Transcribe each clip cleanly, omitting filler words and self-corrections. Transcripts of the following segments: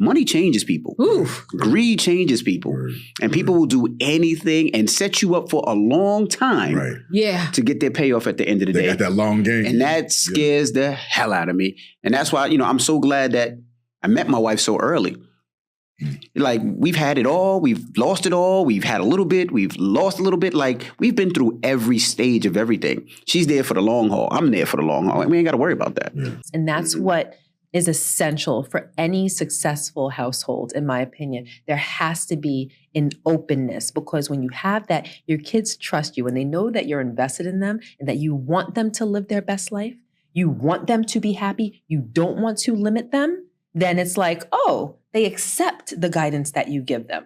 Money changes people. Oof. Greed changes people. And people will do anything and set you up for a long time to get their payoff at the end of the day. They got that long game. And that scares the hell out of me. And that's why, I'm so glad that I met my wife so early. Like, we've had it all. We've lost it all. We've had a little bit. We've lost a little bit. Like, we've been through every stage of everything. She's there for the long haul. I'm there for the long haul. We ain't got to worry about that. Yeah. And that's what is essential for any successful household, in my opinion. There has to be an openness, because when you have that, your kids trust you and they know that you're invested in them and that you want them to live their best life. You want them to be happy. You don't want to limit them. Then it's like, oh, they accept the guidance that you give them.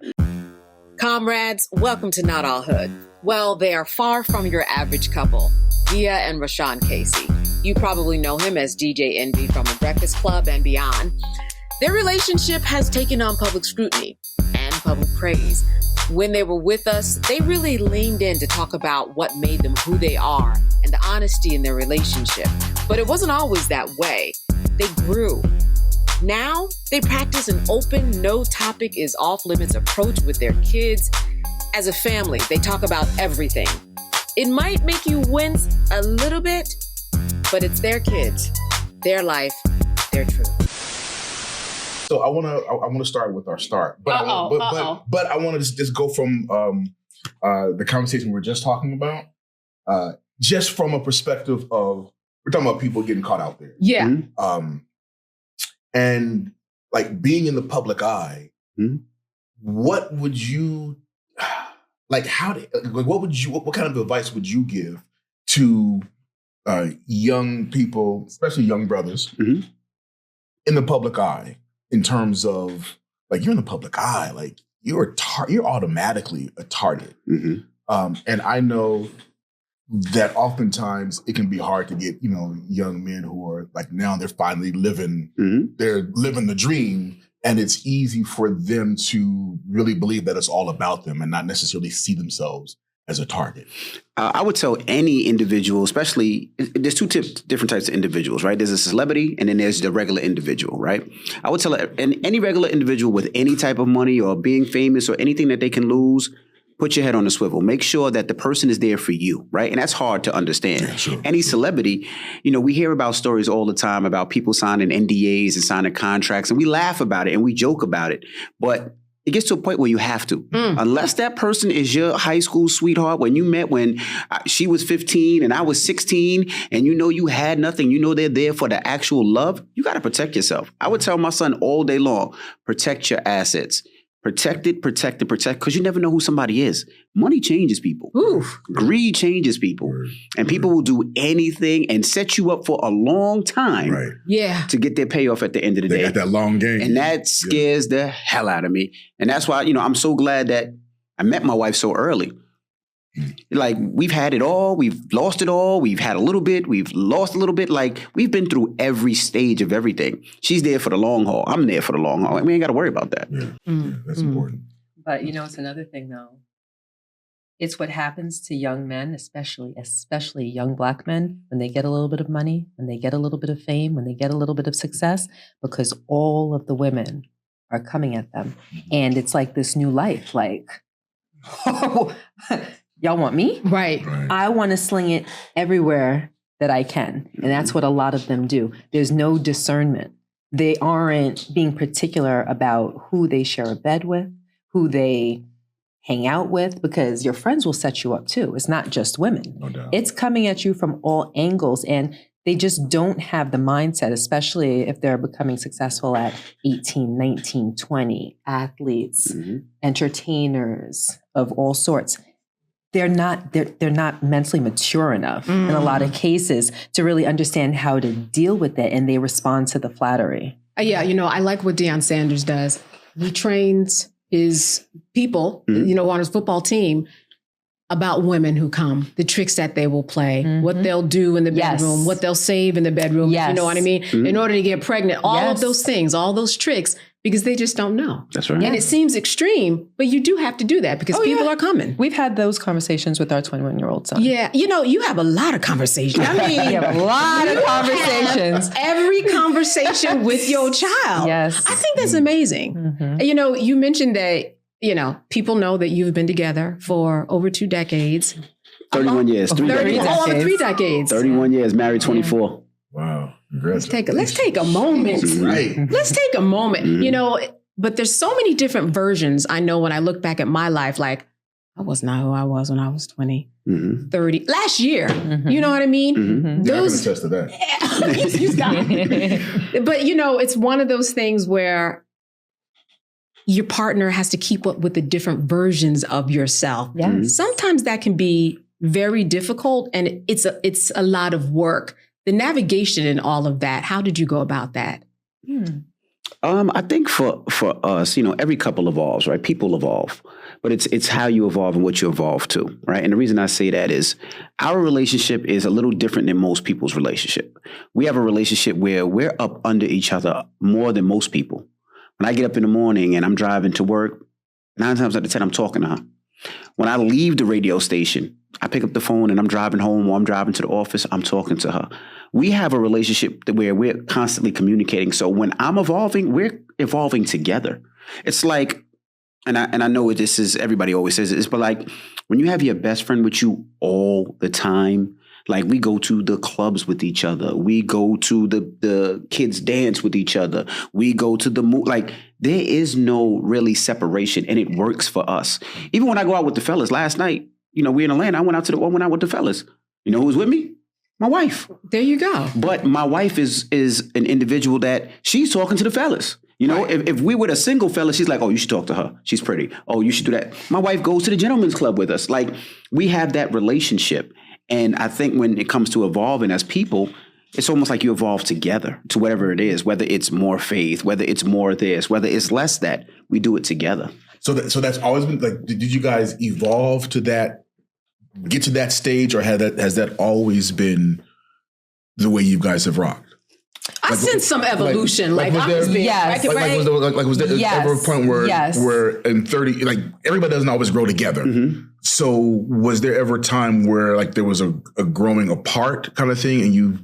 Comrades, welcome to Not All Hood. Well, they are far from your average couple, Gia and Raashaun Casey. You probably know him as DJ Envy from The Breakfast Club and beyond. Their relationship has taken on public scrutiny and public praise. When they were with us, they really leaned in to talk about what made them who they are and the honesty in their relationship. But it wasn't always that way. They grew. Now, they practice an open, no topic is off limits approach with their kids. As a family, they talk about everything. It might make you wince a little bit, but it's their kids, their life, their truth. So I want to start with our start, but I want to just go from the conversation we were just talking about, just from a perspective of, we're talking about people getting caught out there. Yeah. Mm-hmm. And like being in the public eye, what would you like? What kind of advice would you give to young people, especially young brothers, in the public eye? In terms of, like, you're in the public eye, like you're automatically a target. And I know that oftentimes it can be hard to get, young men who are like, now they're finally living, they're living the dream. And it's easy for them to really believe that it's all about them and not necessarily see themselves as a target. I would tell any individual, especially, there's two different types of individuals, right? There's a celebrity and then there's the regular individual, right? I would tell any regular individual with any type of money or being famous or anything that they can lose, put your head on a swivel. Make sure that the person is there for you, right? And that's hard to understand. Yeah, sure. Any celebrity, we hear about stories all the time about people signing NDAs and signing contracts, and we laugh about it and we joke about it. But it gets to a point where you have to. Unless that person is your high school sweetheart when you met when she was 15 and I was 16, and you had nothing, they're there for the actual love, you got to protect yourself. I would tell my son all day long, protect your assets. Protect it, because you never know who somebody is. Money changes people. Oof. Greed changes people. And people will do anything and set you up for a long time to get their payoff at the end of the day. They got that long game. And that scares the hell out of me. And that's why, I'm so glad that I met my wife so early. Like, we've had it all. We've lost it all. We've had a little bit. We've lost a little bit. Like, we've been through every stage of everything. She's there for the long haul. I'm there for the long haul. We ain't got to worry about that. Yeah, that's important. But, it's another thing, though. It's what happens to young men, especially young Black men, when they get a little bit of money, when they get a little bit of fame, when they get a little bit of success, because all of the women are coming at them. And it's like this new life, like, y'all want me? Right. I want to sling it everywhere that I can. And that's what a lot of them do. There's no discernment. They aren't being particular about who they share a bed with, who they hang out with, because your friends will set you up too. It's not just women. No doubt. It's coming at you from all angles. And they just don't have the mindset, especially if they're becoming successful at 18, 19, 20, athletes, entertainers of all sorts. They're not mentally mature enough in a lot of cases to really understand how to deal with it, and they respond to the flattery. Yeah, I like what Deion Sanders does. He trains his people, on his football team, about women who come, the tricks that they will play, what they'll do in the bedroom, what they'll save in the bedroom, you know what I mean? In order to get pregnant, all of those things, all those tricks. because they just don't know. That's right. And it seems extreme, but you do have to do that because people are coming. We've had those conversations with our 21-year-old son. Yeah. You have a lot of conversations. I mean, you have a lot of conversations. Every conversation with your child. Yes. I think that's amazing. Mm-hmm. You mentioned that, people know that you've been together for over 2 decades. 31 years. 3 decades. Over 3 decades. 31 years, married 24. Wow. Let's take a moment. Right. Let's take a moment. But there's so many different versions. I know when I look back at my life, like I was not who I was when I was 20, 30, last year. You know what I mean? Mm-hmm. Yeah, I can attest to that. You got it. But it's one of those things where your partner has to keep up with the different versions of yourself. Yeah. Sometimes that can be very difficult, and it's a lot of work. The navigation and all of that, how did you go about that? I think for us, every couple evolves, right? People evolve, but it's how you evolve and what you evolve to, right? And the reason I say that is our relationship is a little different than most people's relationship. We have a relationship where we're up under each other more than most people. When I get up in the morning and I'm driving to work, 9 times out of 10, I'm talking to her. When I leave the radio station, I pick up the phone and I'm driving home or I'm driving to the office, I'm talking to her. We have a relationship where we're constantly communicating. So when I'm evolving, we're evolving together. It's like, and I know this is, everybody always says this, but like when you have your best friend with you all the time, like we go to the clubs with each other. We go to the kids dance with each other. We go to the like there is no really separation, and it works for us. Even when I go out with the fellas last night, we're in Atlanta. I went out with the fellas. You know who was with me? My wife. There you go. But my wife is an individual that she's talking to the fellas. If we were a single fella, she's like, oh, you should talk to her. She's pretty. Oh, you should do that. My wife goes to the gentleman's club with us. Like we have that relationship. And I think when it comes to evolving as people, it's almost like you evolve together to whatever it is, whether it's more faith, whether it's more this, whether it's less that, we do it together. So that's always been like, did you guys evolve to that, get to that stage, or has that always been the way you guys have rocked? I sense some evolution. Was there ever a point where in 30, like everybody doesn't always grow together. Mm-hmm. So was there ever a time where like there was a growing apart kind of thing and you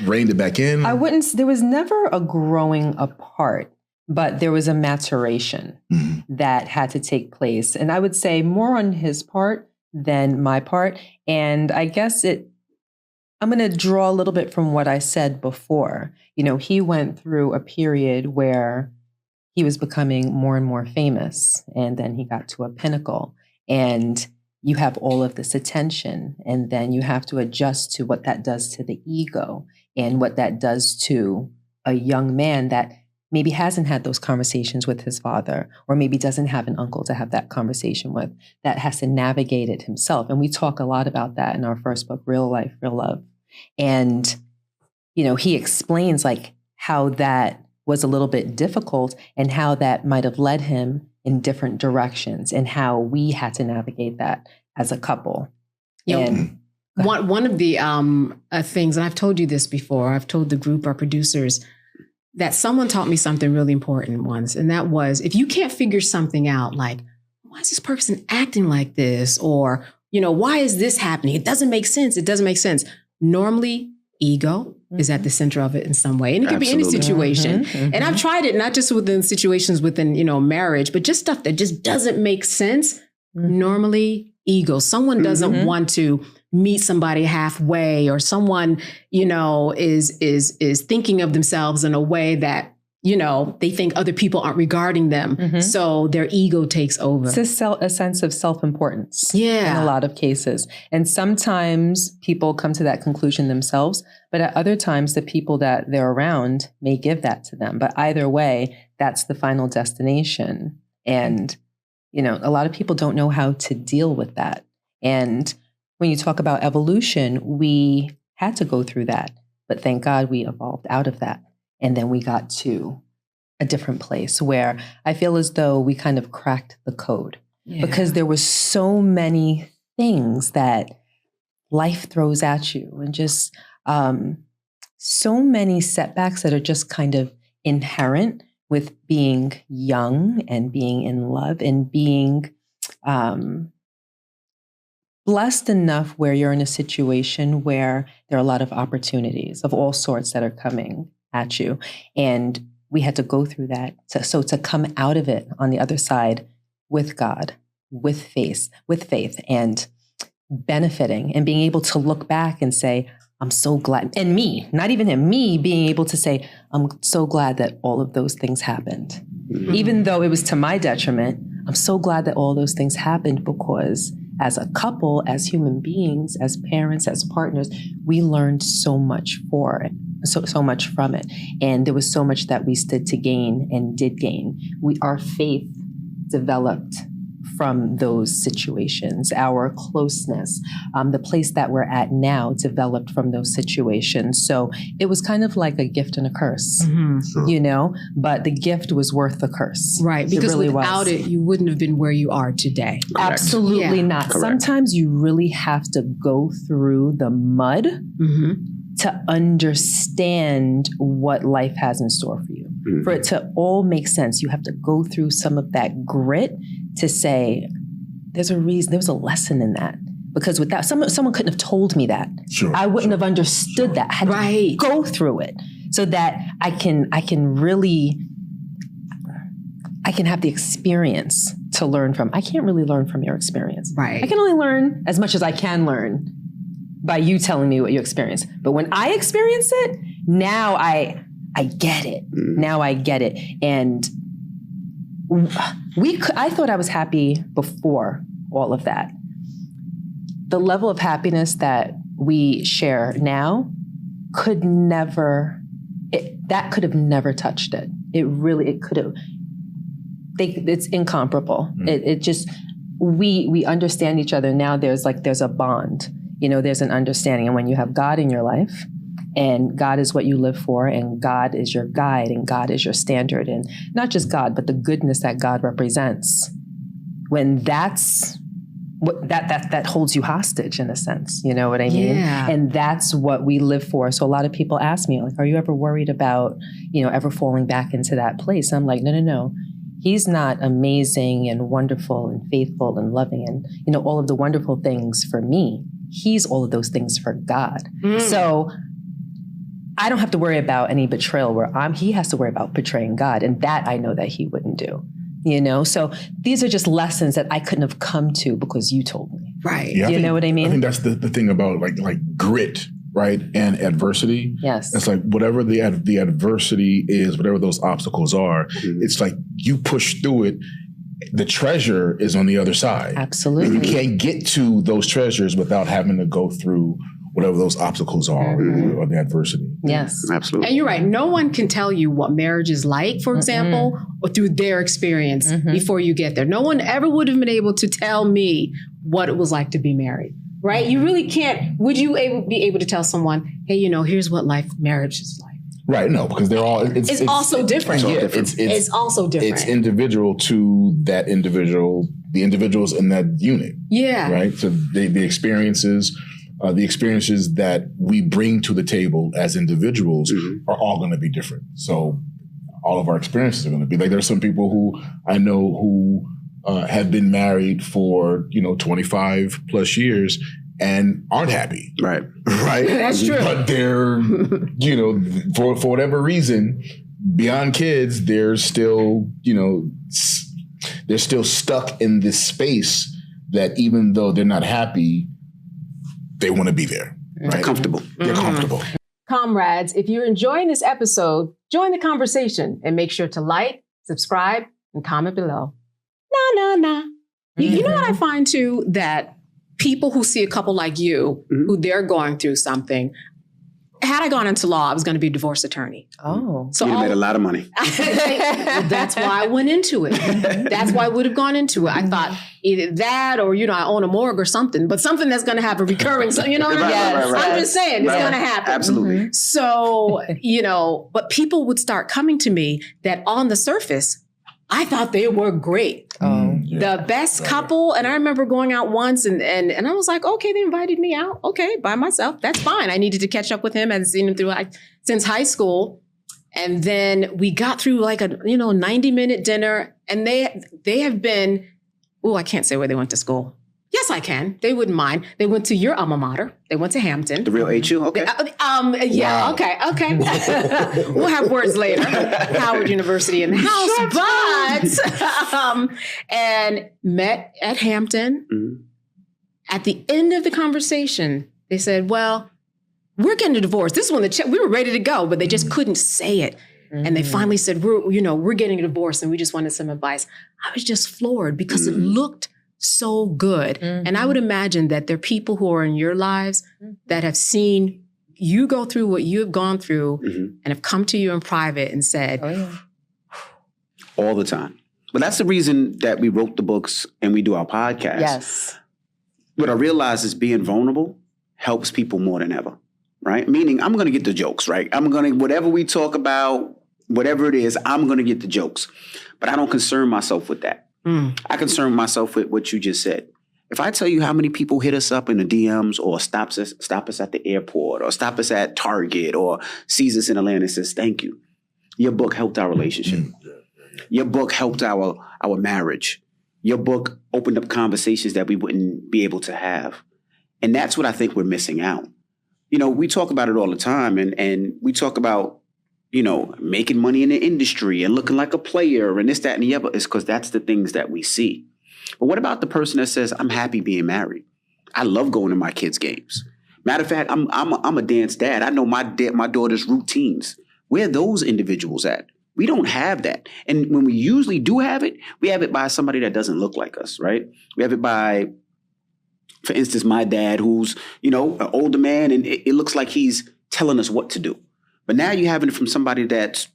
reined it back in? There was never a growing apart, but there was a maturation that had to take place. And I would say more on his part than my part. And I guess I'm going to draw a little bit from what I said before. He went through a period where he was becoming more and more famous, and then he got to a pinnacle, and you have all of this attention, and then you have to adjust to what that does to the ego and what that does to a young man that maybe hasn't had those conversations with his father, or maybe doesn't have an uncle to have that conversation with, that has to navigate it himself. And we talk a lot about that in our first book, Real Life, Real Love. And, he explains like how that was a little bit difficult and how that might have led him in different directions and how we had to navigate that as a couple. And one of the things, and I've told you this before, I've told the group, our producers, that someone taught me something really important once. And that was, if you can't figure something out, like, why is this person acting like this? Or, why is this happening? It doesn't make sense. It doesn't make sense. Normally, ego is at the center of it in some way. And it could be any situation. And I've tried it, not just within situations within, marriage, but just stuff that just doesn't make sense. Normally, ego. Someone doesn't want to meet somebody halfway, or someone, is thinking of themselves in a way that, they think other people aren't regarding them. So their ego takes over. It's a sense of self-importance in a lot of cases. And sometimes people come to that conclusion themselves, but at other times the people that they're around may give that to them. But either way, that's the final destination. And, a lot of people don't know how to deal with that. And when you talk about evolution, we had to go through that. But thank God we evolved out of that. And then we got to a different place where I feel as though we kind of cracked the code because there were so many things that life throws at you, and just so many setbacks that are just kind of inherent with being young and being in love and being blessed enough where you're in a situation where there are a lot of opportunities of all sorts that are coming at you. And we had to go through that. So to come out of it on the other side with God, with faith, and benefiting and being able to look back and say, I'm so glad. And me, not even him, me being able to say, I'm so glad that all of those things happened. Mm-hmm. Even though it was to my detriment, I'm so glad that all those things happened, because as a couple, as human beings, as parents, as partners, we learned so much so much from it. And there was so much that we stood to gain and did gain. Our faith developed from those situations. Our closeness, the place that we're at now, developed from those situations. So it was kind of like a gift and a curse, you know, but the gift was worth the curse. Right, because really without it, you wouldn't have been where you are today. Correct. Absolutely not. Correct. Sometimes you really have to go through the mud to understand what life has in store for you. For it to all make sense, you have to go through some of that grit to say, there's a reason, there was a lesson in that. Because without someone couldn't have told me that. I wouldn't have understood that. I had to go through it so that I can have the experience to learn from. I can't really learn from your experience. Right. I can only learn as much as I can learn by you telling me what you experienced. But when I experience it, now I get it. Now I get it. And I thought I was happy before all of that. The level of happiness that we share now could have never touched it. It could have. It's incomparable. It just, we understand each other now. There's a bond, you know, there's an understanding. And when you have God in your life, and God is what you live for, and God is your guide, and God is your standard, and not just God, but the goodness that God represents. When that's what that holds you hostage in a sense, you know what I mean? Yeah. And that's what we live for. So a lot of people ask me, like, are you ever worried about, you know, ever falling back into that place? I'm like, no. He's not amazing and wonderful and faithful and loving and, you know, all of the wonderful things for me. He's all of those things for God. So I don't have to worry about any betrayal where he has to worry about betraying God. And that I know that he wouldn't do, you know? So these are just lessons that I couldn't have come to because you told me. Right. Yeah, you know what I mean? I think that's the thing about like grit, right? And adversity. Yes. It's like whatever the adversity is, whatever those obstacles are, it's like you push through it. The treasure is on the other side. Absolutely. And you can't get to those treasures without having to go through whatever those obstacles are or the adversity. Yes. Absolutely. And you're right. No one can tell you what marriage is like, for example, or through their experience before you get there. No one ever would have been able to tell me what it was like to be married, right? You really can't. Would you be able to tell someone, hey, you know, here's what marriage is like? Right. No, because they're all. It's also different. It's also different. It's individual to that individual, the individuals in that unit. Yeah. Right. So the experiences that we bring to the table as individuals are all going to be different. So all of our experiences are going to be like, there's some people who I know who have been married for, 25 plus years and aren't happy. Right. Right. That's true. But they're, for whatever reason, beyond kids, they're still, they're still stuck in this space that even though they're not happy, they want to be there. Right? They're comfortable. They're comfortable. Comrades, if you're enjoying this episode, join the conversation and make sure to like, subscribe, and comment below. Nah. You know what I find too? That people who see a couple like you, who they're going through something, had I gone into law, I was going to be a divorce attorney. Oh. So you made a lot of money. Well, that's why I went into it. That's why I would have gone into it. I thought either that or, I own a morgue or something, but something that's going to have a recurring, what I mean? I'm just saying it's going to happen. Absolutely. So, but people would start coming to me that on the surface, I thought they were great. The best couple. And I remember going out once and I was like, okay, they invited me out. Okay, by myself. That's fine. I needed to catch up with him. I hadn't seen him since high school. And then we got through like a 90-minute dinner, and they have been, I can't say where they went to school. Yes, I can. They wouldn't mind. They went to your alma mater. They went to Hampton. The real HU? Okay. Yeah, Wow. okay. We'll have words later. Howard University in the house, and met at Hampton. Mm-hmm. At the end of the conversation, they said, well, we're getting a divorce. This is when we were ready to go, but they just couldn't say it. Mm-hmm. And they finally said, we're getting a divorce, and we just wanted some advice. I was just floored because it looked so good. Mm-hmm. And I would imagine that there are people who are in your lives that have seen you go through what you have gone through and have come to you in private and said, all the time. But that's the reason that we wrote the books and we do our podcast. Yes. What I realize is being vulnerable helps people more than ever, right? Meaning I'm going to get the jokes, right? Whatever we talk about, whatever it is, I'm going to get the jokes. But I don't concern myself with that. I concern myself with what you just said. If I tell you how many people hit us up in the DMs or stop us at the airport or stop us at Target or sees us in Atlanta and says, thank you. Your book helped our relationship. Your book helped our marriage. Your book opened up conversations that we wouldn't be able to have. And that's what I think we're missing out. We talk about it all the time and we talk about making money in the industry and looking like a player and this, that, and the other is because that's the things that we see. But what about the person that says, I'm happy being married? I love going to my kids' games. Matter of fact, I'm a dance dad. I know my daughter's routines. Where are those individuals at? We don't have that. And when we usually do have it, we have it by somebody that doesn't look like us, right? We have it by, for instance, my dad, who's, an older man, and it looks like he's telling us what to do. But now you're having it from somebody that's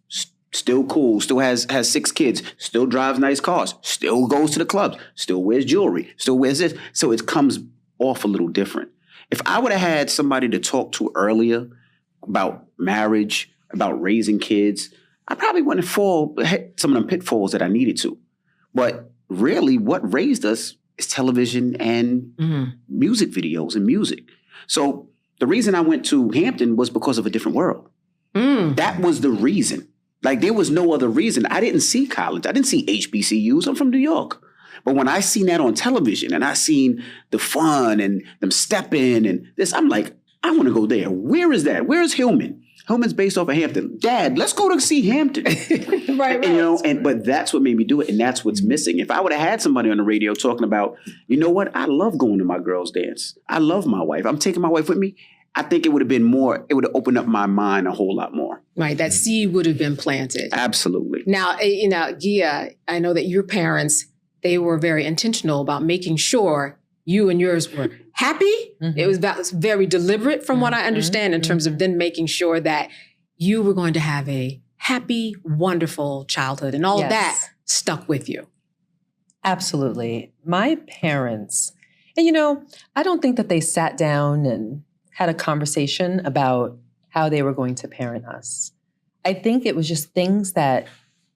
still cool, still has 6 kids, still drives nice cars, still goes to the clubs, still wears jewelry, still wears this. So it comes off a little different. If I would have had somebody to talk to earlier about marriage, about raising kids, I probably wouldn't hit some of them pitfalls that I needed to. But really what raised us is television and music videos and music. So the reason I went to Hampton was because of a different world. That was the reason. Like there was no other reason. I didn't see college. I didn't see HBCUs. I'm from New York. But when I seen that on television and I seen the fun and them stepping and this, I'm like, I want to go there. Where is that? Where is Hillman? Hillman's based off of Hampton. Dad, let's go to see Hampton. Right. But that's what made me do it. And that's what's missing. If I would have had somebody on the radio talking about, you know what? I love going to my girls' dance. I love my wife. I'm taking my wife with me. I think it would have been more, it would have opened up my mind a whole lot more. Right. That seed would have been planted. Absolutely. Now, Gia, I know that your parents, they were very intentional about making sure you and yours were happy. It was very deliberate from what I understand in terms of then making sure that you were going to have a happy, wonderful childhood and all of that stuck with you. Absolutely. My parents, and I don't think that they sat down and had a conversation about how they were going to parent us. I think it was just things that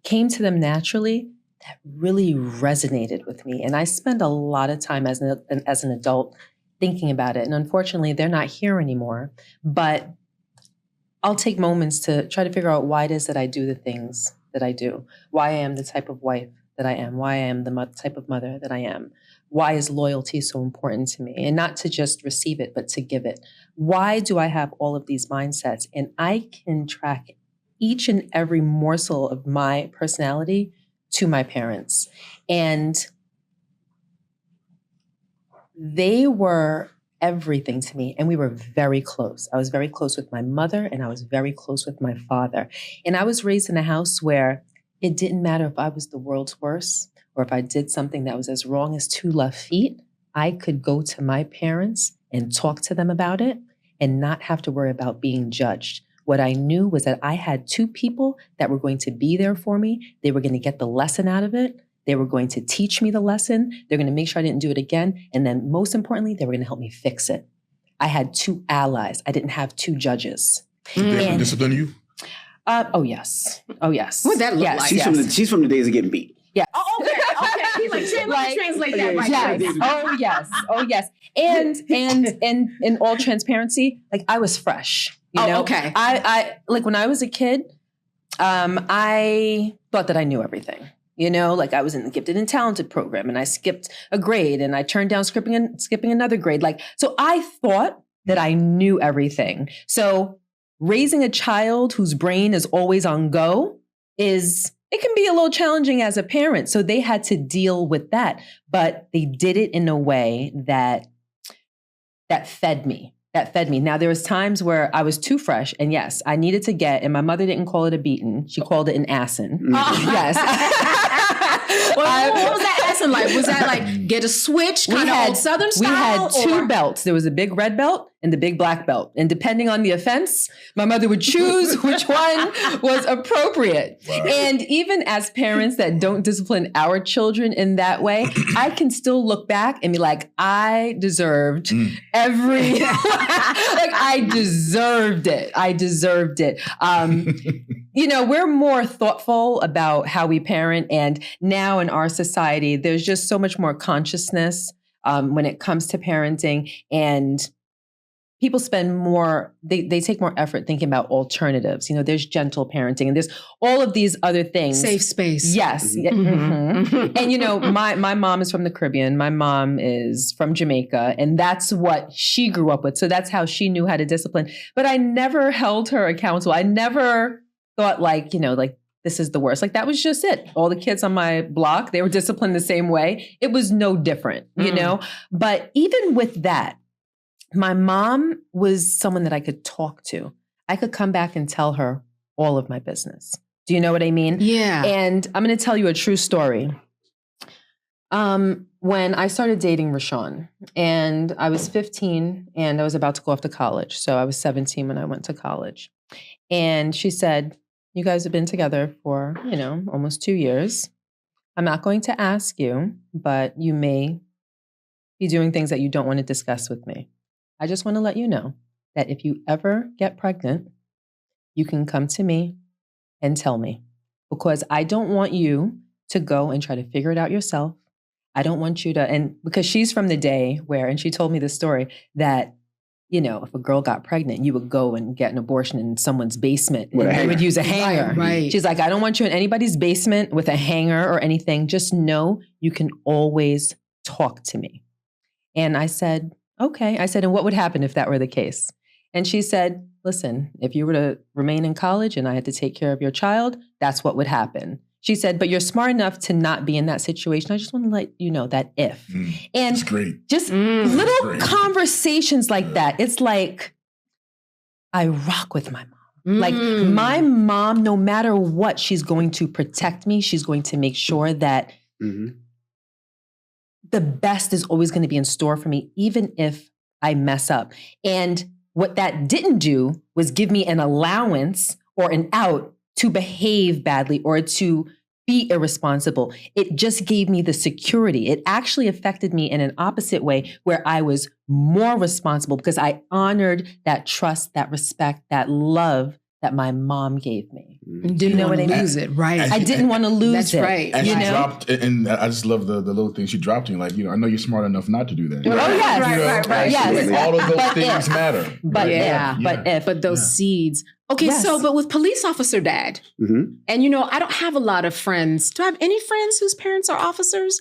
came to them naturally that really resonated with me. And I spend a lot of time as an adult thinking about it. And unfortunately, they're not here anymore. But I'll take moments to try to figure out why it is that I do the things that I do, why I am the type of wife that I am, why I am the type of mother that I am. Why is loyalty so important to me? And not to just receive it, but to give it. Why do I have all of these mindsets? And I can track each and every morsel of my personality to my parents. And they were everything to me. And we were very close. I was very close with my mother and I was very close with my father. And I was raised in a house where it didn't matter if I was the world's worst or if I did something that was as wrong as 2 left feet, I could go to my parents and talk to them about it and not have to worry about being judged. What I knew was that I had 2 people that were going to be there for me. They were going to get the lesson out of it. They were going to teach me the lesson. They're going to make sure I didn't do it again. And then most importantly, they were going to help me fix it. I had 2 allies. I didn't have 2 judges. Did they discipline you? Oh, yes. Oh, yes. What would that look like? She's from the days of getting beat. Yeah. Oh, okay. Translate that right yes. Oh, yes. And in all transparency, like I was fresh. You know? Okay. I like when I was a kid, I thought that I knew everything. You know, like I was in the gifted and talented program and I skipped a grade and I turned down skipping another grade. Like, so I thought that I knew everything. So raising a child whose brain is always on go it can be a little challenging as a parent. So they had to deal with that, but they did it in a way that fed me. Now, there was times where I was too fresh, and yes, I needed to and my mother didn't call it a beating. She called it an assin. Yes. What was that assin like? Was that like get a switch, kind of old Southern style? We had two belts. There was a big red belt and the big black belt. And depending on the offense, my mother would choose which one was appropriate. Wow. And even as parents that don't discipline our children in that way, I can still look back and be like, I deserved every, like I deserved it. You know, we're more thoughtful about how we parent. And now in our society, there's just so much more consciousness when it comes to parenting. And people spend more, they take more effort thinking about alternatives. You know, there's gentle parenting and there's all of these other things. Safe space. Yes. And, you know, my mom is from the Caribbean. My mom is from Jamaica. And that's what she grew up with. So that's how she knew how to discipline. But I never held her accountable. I never thought like, you know, like this is the worst. Like that was just it. All the kids on my block, they were disciplined the same way. It was no different, you know? But even with that, my mom was someone that I could talk to. I could come back and tell her all of my business. Do you know what I mean? Yeah. And I'm going to tell you a true story. When I started dating Raashaun, and I was 15 and I was about to go off to college. So I was 17 when I went to college. And she said, you guys have been together for, you know, almost 2 years. I'm not going to ask you, but you may be doing things that you don't want to discuss with me. I just want to let you know that if you ever get pregnant, you can come to me and tell me, because I don't want you to go and try to figure it out yourself. I don't want you to, and because she's from the day where, and she told me the story that, you know, if a girl got pregnant, you would go and get an abortion in someone's basement and they would use a hanger. Right. She's like, I don't want you in anybody's basement with a hanger or anything. Just know you can always talk to me. And I said, okay. I said, and what would happen if that were the case? And she said, listen, if you were to remain in college and I had to take care of your child, that's what would happen. She said, but you're smart enough to not be in that situation. I just want to let you know that if. And that's great. Just little conversations like that. It's like, I rock with my mom. Like my mom, no matter what, she's going to protect me. She's going to make sure that the best is always going to be in store for me, even if I mess up. And what that didn't do was give me an allowance or an out to behave badly or to be irresponsible. It just gave me the security. It actually affected me in an opposite way where I was more responsible because I honored that trust, that respect, that love that my mom gave me. Didn't know what I lose it, right? I didn't want to lose That's it. right. And you she know? dropped, and I just love the little thing she dropped. You like, you know, I know you're smart enough not to do that. Oh yes, right. Yes. All of those But things matter. But right? But those seeds. Okay, Yes. so but with police officer dad, and you know, I don't have a lot of friends. Do I have any friends whose parents are officers?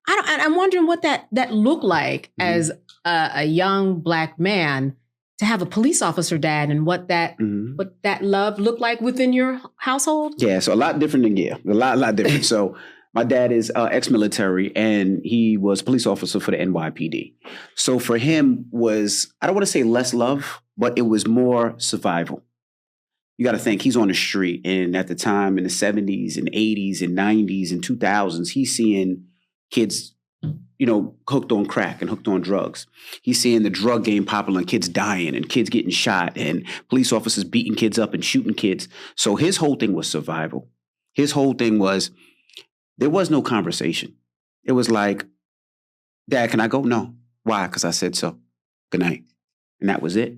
I'm wondering what that looked like as a young Black man to have a police officer dad, and what that love looked like within your household. Yeah, so a lot different than a lot different. So my dad is ex-military, and he was a police officer for the NYPD. So for him was, I don't want to say less love, but it was more survival. You got to think he's on the street, and at the time in the 70s and 80s and 90s and 2000s, he's seeing kids, you know, hooked on crack and hooked on drugs. He's seeing the drug game popular and kids dying and kids getting shot and police officers beating kids up and shooting kids. So his whole thing was survival. His whole thing was, there was no conversation. It was like, Dad, can I go? No. Why? Because I said so. Good night. And that was it.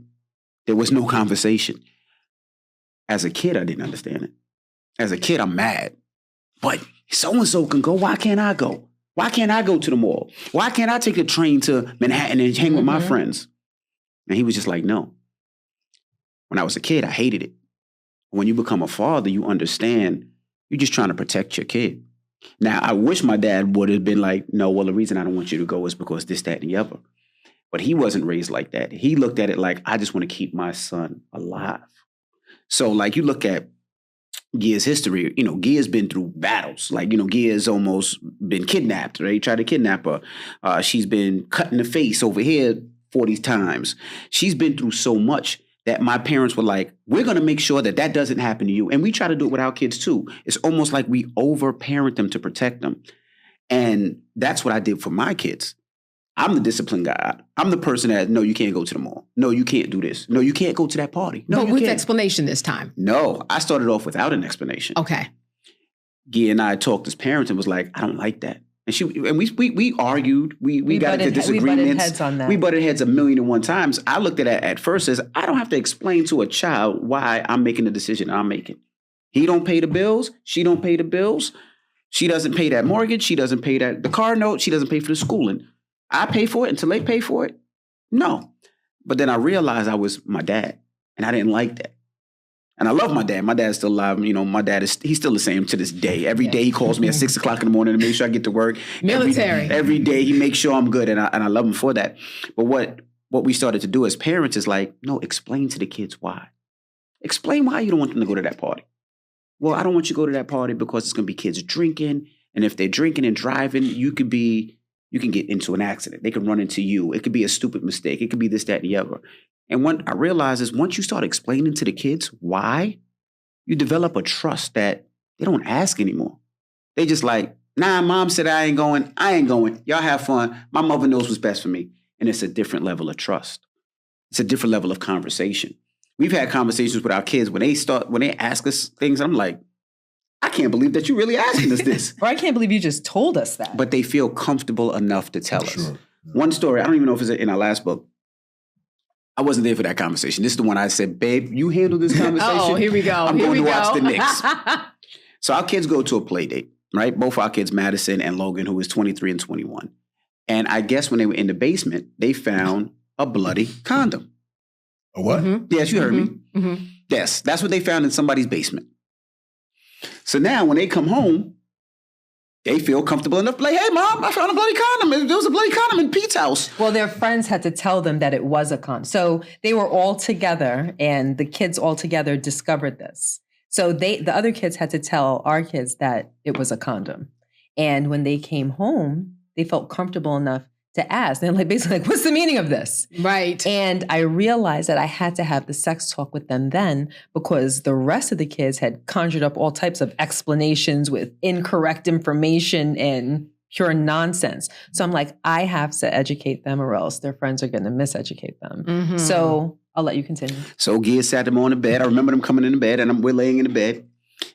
There was no conversation. As a kid, I didn't understand it. As a kid, I'm mad. But so-and-so can go. Why can't I go? Why can't I go to the mall? Why can't I take a train to Manhattan and hang with my friends? And he was just like, no. When I was a kid, I hated it. When you become a father, you understand you're just trying to protect your kid. Now, I wish my dad would have been like, no, well, the reason I don't want you to go is because this, that, and the other. But he wasn't raised like that. He looked at it like, I just want to keep my son alive. So like you look at Gia's history, Gia's been through battles. Like, Gia's almost been kidnapped, right? He tried to kidnap her. She's been cut in the face over here 40 times. She's been through so much that my parents were like, we're going to make sure that that doesn't happen to you. And we try to do it with our kids too. It's almost like we over-parent them to protect them. And that's what I did for my kids. I'm the discipline guy. I'm the person that, no, you can't go to the mall. No, you can't do this. No, you can't go to that party. No, but with explanation this time. No, I started off without an explanation. Okay. Gia and I talked as parents and was like, I don't like that. And we argued. We got into disagreements. We butted heads on that. We butted heads 1,000,001 times. I looked at it at first as I don't have to explain to a child why I'm making the decision I'm making. He don't pay the bills. She don't pay the bills. She doesn't pay that mortgage. She doesn't pay the car note. She doesn't pay for the schooling. I pay for it until they pay for it? No. But then I realized I was my dad, and I didn't like that. And I love my dad. My dad's still alive. My dad he's still the same to this day. Every day he calls me at 6 o'clock in the morning to make sure I get to work. Military. Every day he makes sure I'm good, and I love him for that. But what we started to do as parents is like, no, explain to the kids why. Explain why you don't want them to go to that party. Well, I don't want you to go to that party because it's going to be kids drinking. And if they're drinking and driving, you can get into an accident. They can run into you. It could be a stupid mistake. It could be this, that, and the other. And what I realized is once you start explaining to the kids why, you develop a trust that they don't ask anymore. They just like, nah, mom said I ain't going. I ain't going. Y'all have fun. My mother knows what's best for me. And it's a different level of trust. It's a different level of conversation. We've had conversations with our kids when they ask us things. I'm like, I can't believe that you're really asking us this. Or I can't believe you just told us that. But they feel comfortable enough to tell us. One story, I don't even know if it's in our last book. I wasn't there for that conversation. This is the one I said, babe, you handle this conversation. Oh, here we go. I'm going to watch the Knicks. So our kids go to a play date, right? Both our kids, Madison and Logan, who is 23 and 21. And I guess when they were in the basement, they found a bloody condom. A what? Mm-hmm. Yes, you heard me. Mm-hmm. Yes, that's what they found in somebody's basement. So now when they come home, they feel comfortable enough to be like, hey, Mom, I found a bloody condom. There was a bloody condom in Pete's house. Well, their friends had to tell them that it was a condom. So they were all together, and the kids all together discovered this. So the other kids had to tell our kids that it was a condom. And when they came home, they felt comfortable enough to ask. They're like, basically like, what's the meaning of this? Right. And I realized that I had to have the sex talk with them then because the rest of the kids had conjured up all types of explanations with incorrect information and pure nonsense. So I'm like, I have to educate them or else their friends are going to miseducate them. Mm-hmm. So I'll let you continue. So Gia sat them on the bed. I remember them coming in the bed and we're laying in the bed.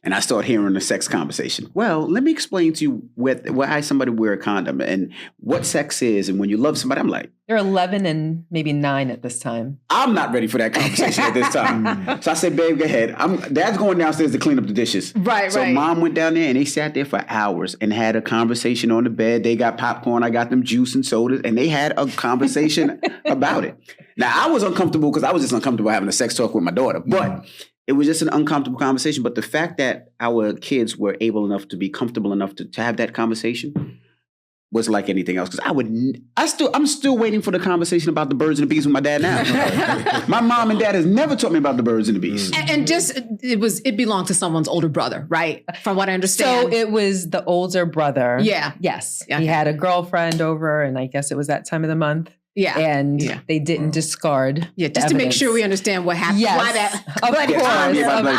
And I start hearing the sex conversation. Well, let me explain to you why somebody wear a condom and what sex is. And when you love somebody, I'm like. They're 11 and maybe 9 at this time. I'm not ready for that conversation at this time. So I said, babe, go ahead. Dad's going downstairs to clean up the dishes. Right. So Mom went down there and they sat there for hours and had a conversation on the bed. They got popcorn. I got them juice and sodas. And they had a conversation about it. Now, I was uncomfortable because I was just uncomfortable having a sex talk with my daughter. But it was just an uncomfortable conversation. But the fact that our kids were able enough to be comfortable enough to have that conversation was like anything else. Because I'm still waiting for the conversation about the birds and the bees with my dad now. My mom and dad has never taught me about the birds and the bees. And just, it belonged to someone's older brother, right? From what I understand. So it was the older brother. Yeah. Yes. Yeah. He had a girlfriend over and I guess it was that time of the month. Yeah. And they didn't discard. Yeah, just to make sure we understand what happened. Yes. Why that? Of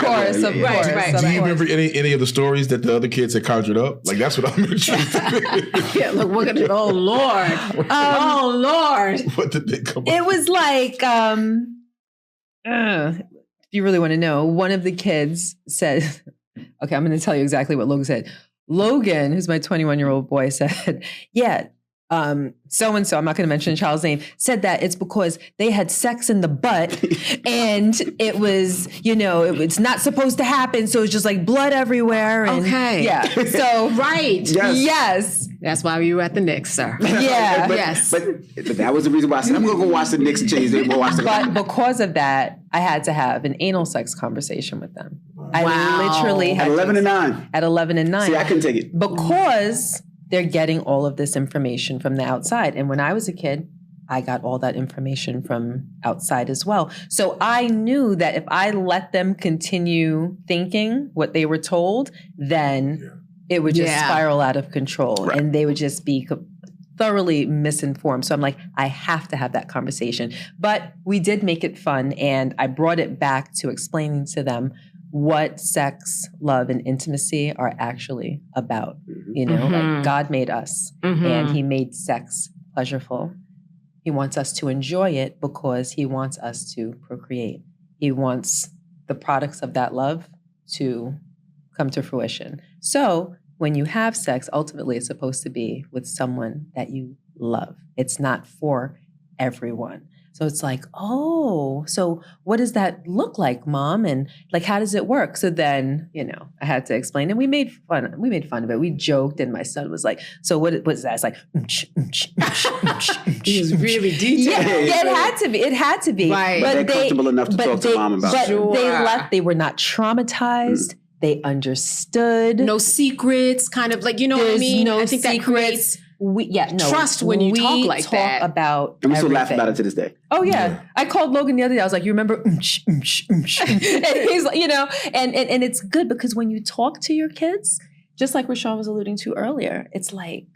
course. Right. Do you remember any of the stories that the other kids had conjured up? Like, that's what I'm interested in. Yeah, look, we're gonna, oh, Lord. Oh, Lord. What did they come up with? It was like, if you really want to know, one of the kids said, okay, I'm going to tell you exactly what Logan said. Logan, who's my 21-year-old boy, said, yeah, so-and-so, I'm not going to mention the child's name, said that it's because they had sex in the butt and it was, it's not supposed to happen. So it's just like blood everywhere. And, okay. Yeah. So, right. Yes. That's why you were at the Knicks, sir. Yeah. Yes. But that was the reason why I said I'm going to go watch the Knicks and change their watch the But because of that, I had to have an anal sex conversation with them. I literally had at 11 and 9. At 11 and 9. See, I couldn't take it. Because they're getting all of this information from the outside. And when I was a kid, I got all that information from outside as well. So I knew that if I let them continue thinking what they were told, then it would just spiral out of control and they would just be thoroughly misinformed. So I'm like, I have to have that conversation. But we did make it fun, and I brought it back to explaining to them what sex, love, and intimacy are actually about. You know, like God made us and he made sex pleasurable. He wants us to enjoy it because he wants us to procreate. He wants the products of that love to come to fruition. So when you have sex, ultimately it's supposed to be with someone that you love. It's not for everyone. So it's like, oh, so what does that look like, Mom? And like, how does it work? So then, you know, I had to explain, and we made fun of it. We joked, and my son was like, so what's that? It's like, he was really detailed. Yeah, it had to be. Right. But they're comfortable enough to talk to Mom about it. But they were not traumatized. They understood. No secrets, kind of like, you know what I mean? No I think secrets. that creates trust when you talk like that. About and we still laugh everything. about it to this day. Oh yeah. I called Logan the other day. I was like, you remember? And he's like, you know, and it's good because when you talk to your kids, just like Raashaun was alluding to earlier, it's like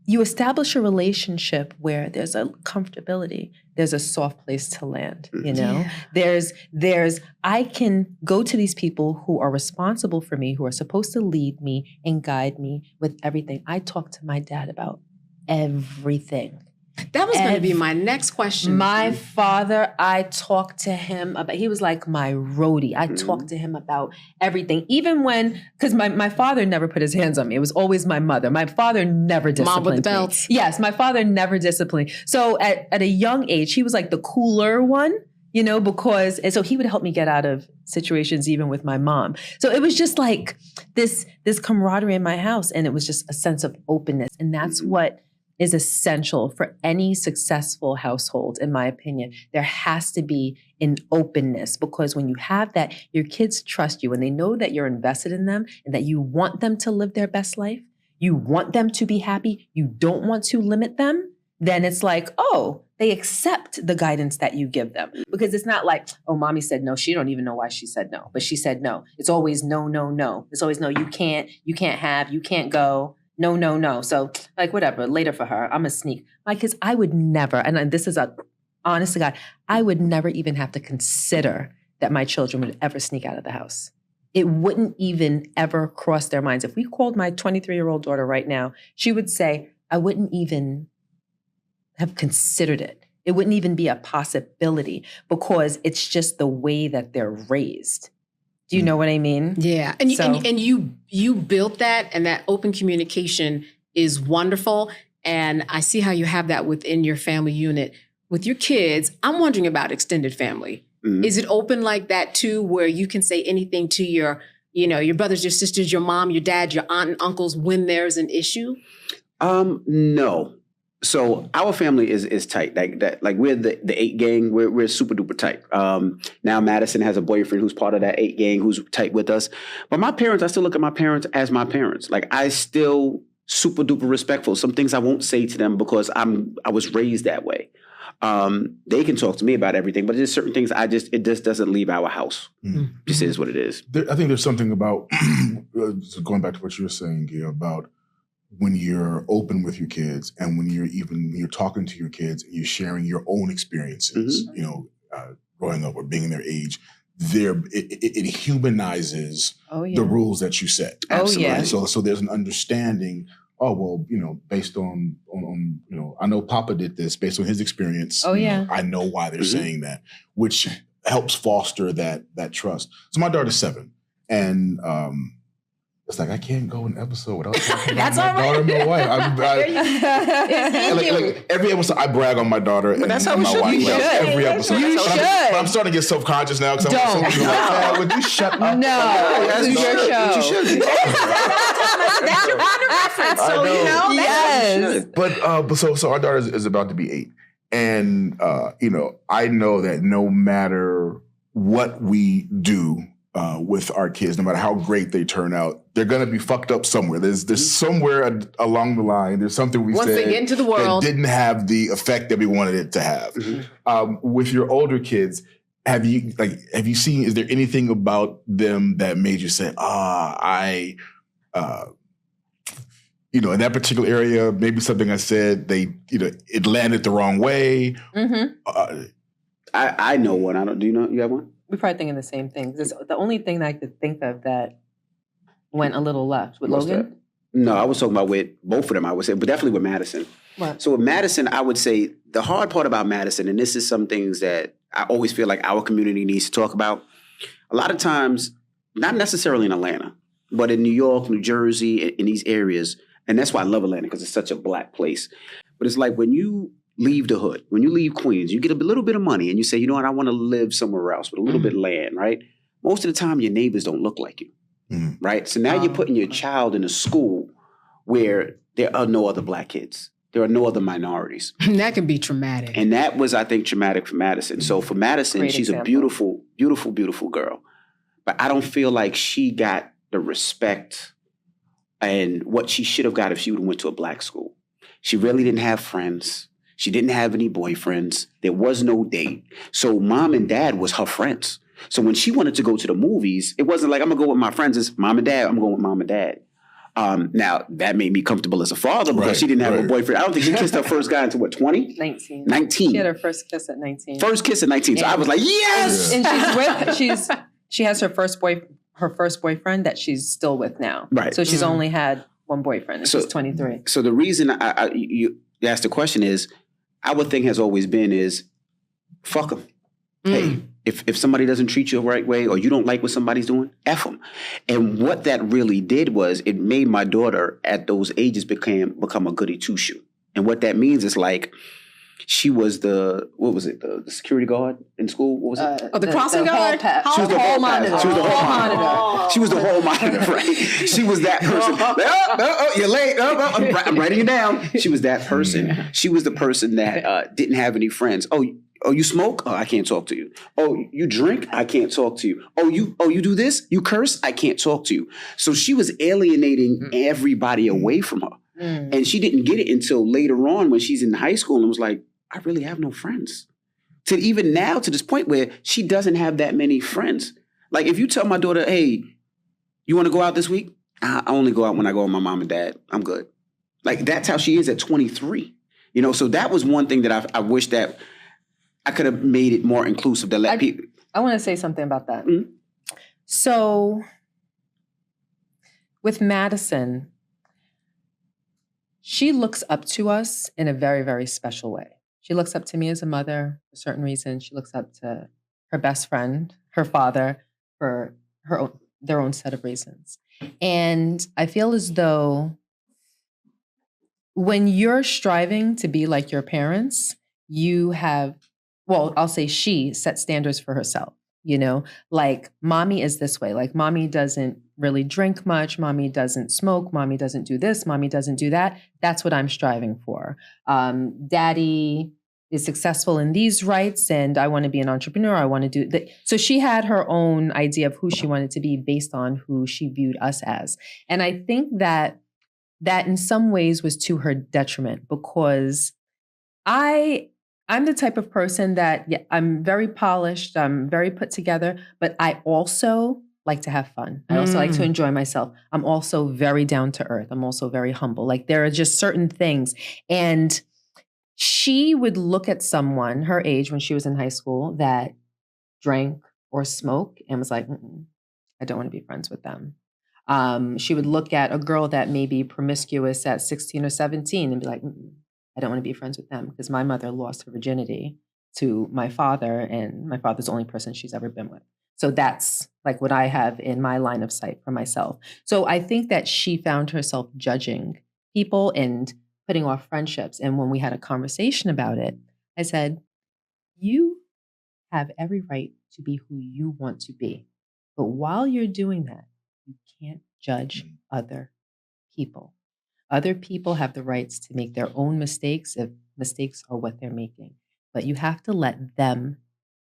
you establish a relationship where there's a comfortability, there's a soft place to land, you know? There's I can go to these people who are responsible for me, who are supposed to lead me and guide me with everything. I talk to my dad about everything. That was going to be my next question. My father, I talked to him about, he was like my roadie. I talked to him about everything. Even when, because my father never put his hands on me. It was always my mother. My father never disciplined Mom with the me. belts. Yes, my father never disciplined. So at a young age, he was like the cooler one, you know, and so he would help me get out of situations even with my mom. So it was just like this camaraderie in my house, and it was just a sense of openness. And that's what is essential for any successful household, in my opinion. There has to be an openness, because when you have that, your kids trust you and they know that you're invested in them and that you want them to live their best life. You want them to be happy. You don't want to limit them. Then it's like, oh, they accept the guidance that you give them, because it's not like, oh, mommy said no. She don't even know why she said no, but she said no. It's always no, no, no. It's always no. You can't have, you can't go. No, no, no. So like, whatever, later for her, I'm a sneak. My kids, I would never, and this is honest to God, I would never even have to consider that my children would ever sneak out of the house. It wouldn't even ever cross their minds. If we called my 23-year-old daughter right now, she would say, I wouldn't even have considered it. It wouldn't even be a possibility, because it's just the way that they're raised. Do you know what I mean? Yeah. And you built that, and that open communication is wonderful. And I see how you have that within your family unit. With your kids, I'm wondering about extended family. Mm-hmm. Is it open like that too, where you can say anything to your brothers, your sisters, your mom, your dad, your aunt and uncles when there's an issue? No. So our family is tight. Like we're the 8 gang. We're super duper tight. Now Madison has a boyfriend who's part of that 8 gang who's tight with us. But my parents, I still look at my parents as my parents. Like, I still super duper respectful. Some things I won't say to them because I was raised that way. They can talk to me about everything, but there's certain things it just doesn't leave our house. Mm-hmm. Just is what it is. I think there's something about going back to what you were saying, Gia, about when you're open with your kids, and when you're talking to your kids and you're sharing your own experiences, mm-hmm. Growing up or being in their age, it humanizes the rules that you set. Absolutely. Oh, yeah. So there's an understanding. Oh, well, based on I know Papa did this based on his experience. Oh, yeah. I know why they're mm-hmm. saying that, which helps foster that trust. So my daughter's 7, and it's like, I can't go an episode without talking about my daughter and my wife. Like every episode, I brag on my daughter and that's how my wife. You should. Every episode. You should. I'm starting to get self-conscious now because I'm like, would you shut up? No, this is your show. You should. That's your reference. I So, know. you know, Yes. But so our daughter is about to be 8. And, I know that no matter what we do with our kids, no matter how great they turn out, they're going to be fucked up somewhere. There's somewhere along the line, there's something we once said they get into the world, that didn't have the effect that we wanted it to have. With your older kids, have you seen, is there anything about them that made you say, in that particular area, maybe something I said, it landed the wrong way? I know one. Do you know? You have one? We're probably thinking the same thing. This the only thing that I could think of that went a little left with What's Logan. that? No, I was talking about with both of them, I would say, but definitely with Madison. What? So with Madison, I would say the hard part about Madison, and this is some things that I always feel like our community needs to talk about. A lot of times, not necessarily in Atlanta, but in New York, New Jersey, in these areas, and that's why I love Atlanta, because it's such a black place. But it's like when you leave the hood, when you leave Queens, you get a little bit of money and you say, you know what, I want to live somewhere else with a little bit of land, right? Most of the time, your neighbors don't look like you, right? So now you're putting your child in a school where there are no other black kids. There are no other minorities. that can be traumatic. And that was, I think, traumatic for Madison. So for Madison, Great she's example. a beautiful, beautiful, beautiful girl. But I don't feel like she got the respect and what she should have got if she would have went to a black school. She really didn't have friends. She didn't have any boyfriends. There was no date. So mom and dad was her friends. So when she wanted to go to the movies, it wasn't like, I'm going to go with my friends. It's mom and dad. I'm going with mom and dad. Now, that made me comfortable as a father because she didn't have a boyfriend. I don't think she kissed her first guy until, 20? 19. 19. She had her first kiss at 19. First kiss at 19. So I was like, yes! And she has her first boyfriend that she's still with now. Right. So she's only had one boyfriend and she's 23. So the reason you asked the question is, our thing has always been is, fuck them. Hey, if somebody doesn't treat you the right way or you don't like what somebody's doing, F them. And what that really did was it made my daughter at those ages become a goody two-shoe. And what that means is like, she was the security guard in school? What was it? The crossing guard? She was the hall monitor. She was the hall monitor. She was the hall monitor, right? She was that person. You're late. I'm writing it down. She was that person. She was the person that didn't have any friends. Oh, you smoke? Oh, I can't talk to you. Oh, you drink? I can't talk to you. Oh, you do this? You curse? I can't talk to you. So she was alienating everybody away from her. And she didn't get it until later on when she's in high school and was like, I really have no friends. To even now, to this point where she doesn't have that many friends. Like if you tell my daughter, hey, you want to go out this week? I only go out when I go with my mom and dad. I'm good. Like that's how she is at 23. So that was one thing that I wish that I could have made it more inclusive to let people. I want to say something about that. So with Madison, she looks up to us in a very, very special way. She looks up to me as a mother for certain reasons. She looks up to her best friend, her father, for their own set of reasons. And I feel as though when you're striving to be like your parents, you have, I'll say she set standards for herself. Like mommy is this way. Like mommy doesn't really drink much. Mommy doesn't smoke. Mommy doesn't do this. Mommy doesn't do that. That's what I'm striving for. Daddy is successful in these rights and I want to be an entrepreneur. I want to do that. So she had her own idea of who she wanted to be based on who she viewed us as. And I think that in some ways was to her detriment because I'm the type of person that I'm very polished, I'm very put together, but I also like to have fun. I also like to enjoy myself. I'm also very down to earth. I'm also very humble. Like there are just certain things. And she would look at someone her age when she was in high school that drank or smoked and was like, I don't want to be friends with them. She would look at a girl that may be promiscuous at 16 or 17 and be like, I don't want to be friends with them because my mother lost her virginity to my father and my father's the only person she's ever been with. So that's like what I have in my line of sight for myself. So I think that she found herself judging people and putting off friendships. And when we had a conversation about it, I said, you have every right to be who you want to be. But while you're doing that, you can't judge other people. Other people have the rights to make their own mistakes if mistakes are what they're making. But you have to let them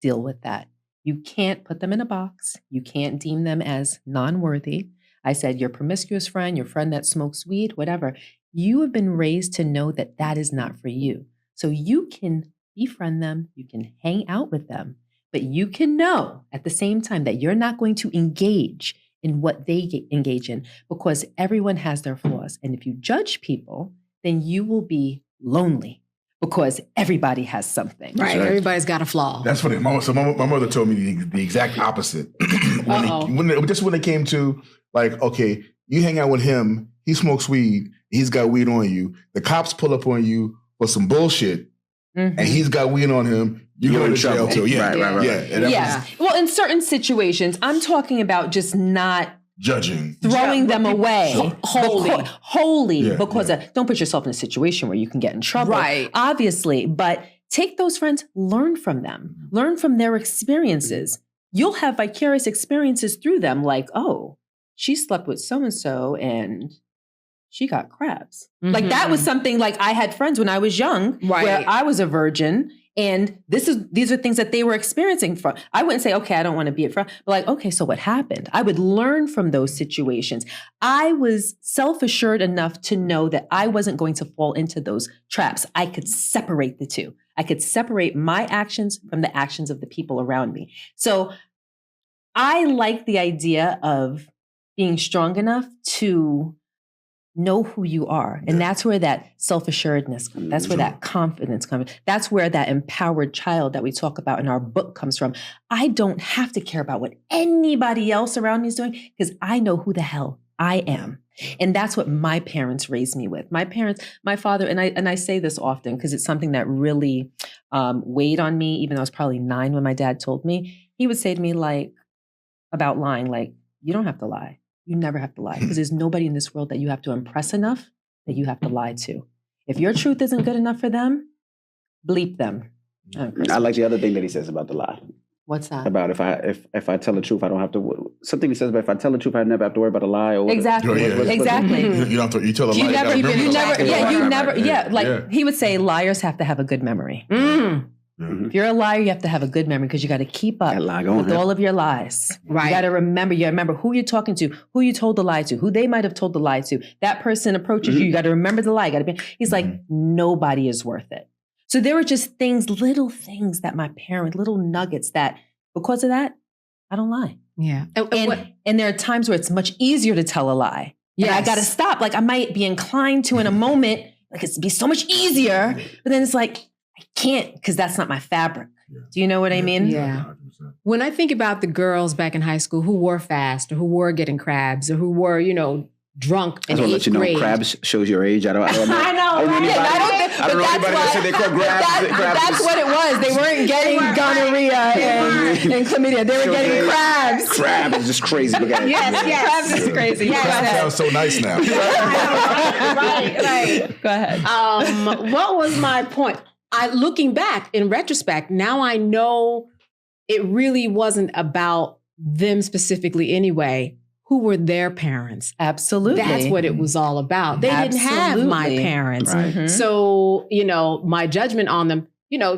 deal with that. You can't put them in a box. You can't deem them as non-worthy. I said, your promiscuous friend, your friend that smokes weed, whatever. You have been raised to know that that is not for you. So you can befriend them, you can hang out with them, but you can know at the same time that you're not going to engage in what they engage in because everyone has their flaws. And if you judge people, then you will be lonely because everybody has something. Right. Everybody's got a flaw. That's funny. My mother told me the exact opposite. when it came to like, okay, you hang out with him, he smokes weed, he's got weed on you. The cops pull up on you for some bullshit, and he's got weed on him. You go to jail too. Yeah, right. Yeah. Well, in certain situations, I'm talking about just not judging, throwing them away wholly because don't put yourself in a situation where you can get in trouble. Right. Obviously, but take those friends, learn from them, learn from their experiences. You'll have vicarious experiences through them, like, oh, she slept with so-and-so and she got crabs. Like that was something like I had friends when I was young where I was a virgin and these are things that they were experiencing from. I wouldn't say, okay, I don't want to be a friend, but like, okay, so what happened? I would learn from those situations. I was self-assured enough to know that I wasn't going to fall into those traps. I could separate the two. I could separate my actions from the actions of the people around me. So I like the idea of being strong enough to know who you are. And that's where that self-assuredness comes. That's where that confidence comes. That's where that empowered child that we talk about in our book comes from. I don't have to care about what anybody else around me is doing because I know who the hell I am. And that's what my parents raised me with. My parents, my father, and I say this often because it's something that really weighed on me, even though I was probably 9 when my dad told me. He would say to me like, about lying, like, you don't have to lie. You never have to lie because there's nobody in this world that you have to impress enough that you have to lie to. If your truth isn't good enough for them, bleep them. I like the other thing that he says about the lie. What's that? About if I tell the truth, I don't have to. Something he says about if I tell the truth, I never have to worry about a lie. Or exactly. Exactly. You don't. You tell a lie. He would say liars have to have a good memory. If you're a liar, you have to have a good memory because you got to keep up with all of your lies. Right. You got to remember. You remember who you're talking to, who you told the lie to, who they might have told the lie to. That person approaches you. You got to remember the lie. He's like, nobody is worth it. So there were just little things that my parents, little nuggets that because of that, I don't lie. Yeah. And there are times where it's much easier to tell a lie. Yeah. I got to stop. Like I might be inclined to in a moment, like it'd be so much easier, but then it's like, I can't because that's not my fabric. Yeah. Do you know what I mean? Yeah. When I think about the girls back in high school who were fast or who were getting crabs or who were, drunk in 8th grade. I just want to let you know, crabs shows your age. I don't know. I know, right? I don't know anybody that said they caught crabs. That's what it was. They weren't getting gonorrhea and chlamydia. They were getting crabs. Crabs is just crazy. Yes. Crabs is crazy. Crabs sounds so nice now. Right. Go ahead. What was my point? Looking back in retrospect, now I know it really wasn't about them specifically anyway. Who were their parents? Absolutely. That's what it was all about. They didn't have my parents. Right. So, my judgment on them,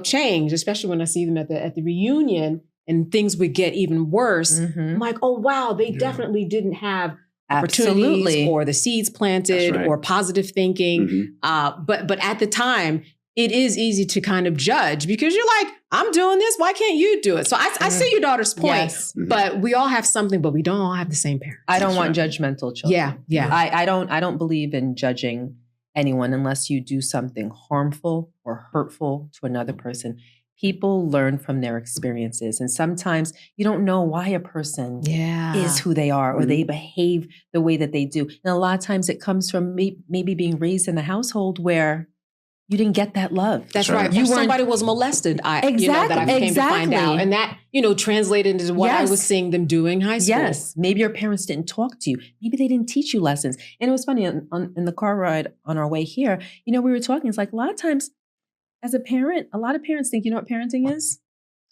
changed, especially when I see them at the reunion and things would get even worse. I'm like, oh, wow, they definitely didn't have opportunities or the seeds planted or positive thinking. But at the time, it is easy to kind of judge because you're like, I'm doing this. Why can't you do it? So I see your daughter's point, but we all have something, but we don't all have the same parents. I don't want judgmental children. Yeah. I don't believe in judging anyone unless you do something harmful or hurtful to another person. People learn from their experiences. And sometimes you don't know why a person is who they are or they behave the way that they do. And a lot of times it comes from maybe being raised in a household where you didn't get that love. That's right. Somebody was molested. That I came to find out. And that, translated into what I was seeing them doing in high school. Yes. Maybe your parents didn't talk to you. Maybe they didn't teach you lessons. And it was funny, in the car ride on our way here, we were talking, it's like a lot of times as a parent, a lot of parents think, you know what parenting is?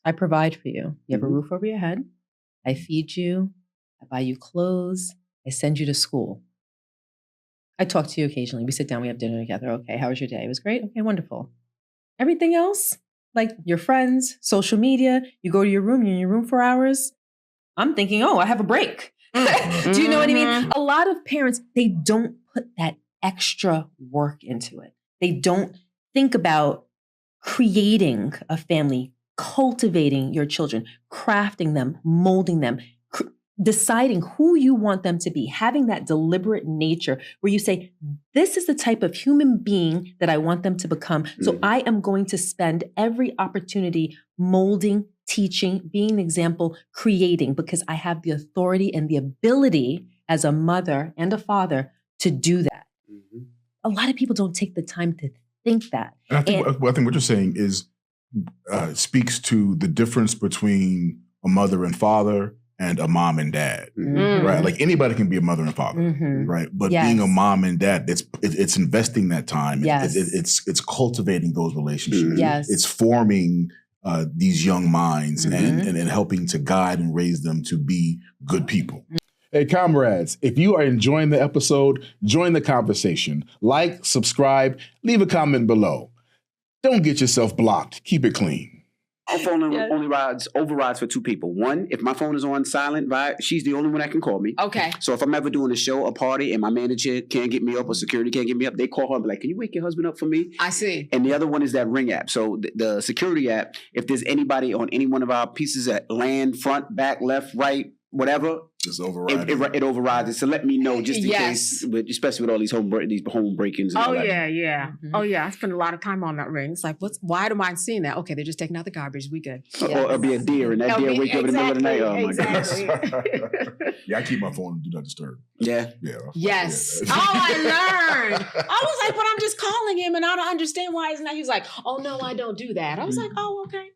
I provide for you. You have a roof over your head. I feed you. I buy you clothes. I send you to school. I talk to you occasionally. We sit down, we have dinner together. Okay, how was your day? It was great. Okay, wonderful. Everything else, like your friends, social media, you go to your room, you're in your room for hours. I'm thinking, oh, I have a break. Do you know what I mean? A lot of parents, they don't put that extra work into it. They don't think about creating a family, cultivating your children, crafting them, molding them, deciding who you want them to be, having that deliberate nature where you say, this is the type of human being that I want them to become. So I am going to spend every opportunity molding, teaching, being an example, creating, because I have the authority and the ability as a mother and a father to do that. A lot of people don't take the time to think that. And I think what you're saying is speaks to the difference between a mother and father and a mom and dad, right? Like anybody can be a mother and father, right? But being a mom and dad, it's investing that time. Yes. It's cultivating those relationships. Yes. It's forming these young minds and helping to guide and raise them to be good people. Hey, comrades, if you are enjoying the episode, join the conversation. Like, subscribe, leave a comment below. Don't get yourself blocked. Keep it clean. My phone only overrides for two people. One, if my phone is on silent, she's the only one that can call me. Okay. So if I'm ever doing a show, a party, and my manager can't get me up or security can't get me up, they call her and be like, can you wake your husband up for me? I see. And the other one is that Ring app. So the security app, if there's anybody on any one of our pieces that land, front, back, left, right, whatever, Just override it overrides it. So let me know just in case, especially with all these home break-ins. And all that. Yeah. Oh yeah, I spend a lot of time on that Ring. It's like, why am I seeing that? Okay, they're just taking out the garbage. We good. Or it'll be a deer, and that deer wake up in the middle of the night. Oh my God. Yeah, I keep my phone on Do Not Disturb. Yeah. Yes. Oh, I learned. I was like, but I'm just calling him, and I don't understand why isn't that. He was like, oh no, I don't do that. I was like, oh okay.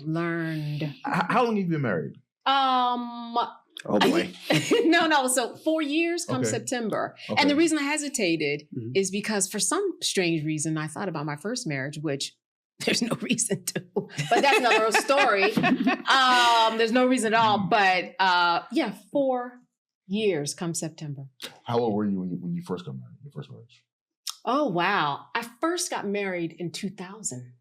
Learned. How long have you been married? Oh boy. No. So 4 years come September. Okay. And the reason I hesitated is because for some strange reason, I thought about my first marriage, which there's no reason to, but that's another story. There's no reason at all. But 4 years come September. How old were you when you first got married, your first marriage? Oh, wow. I first got married in 2000.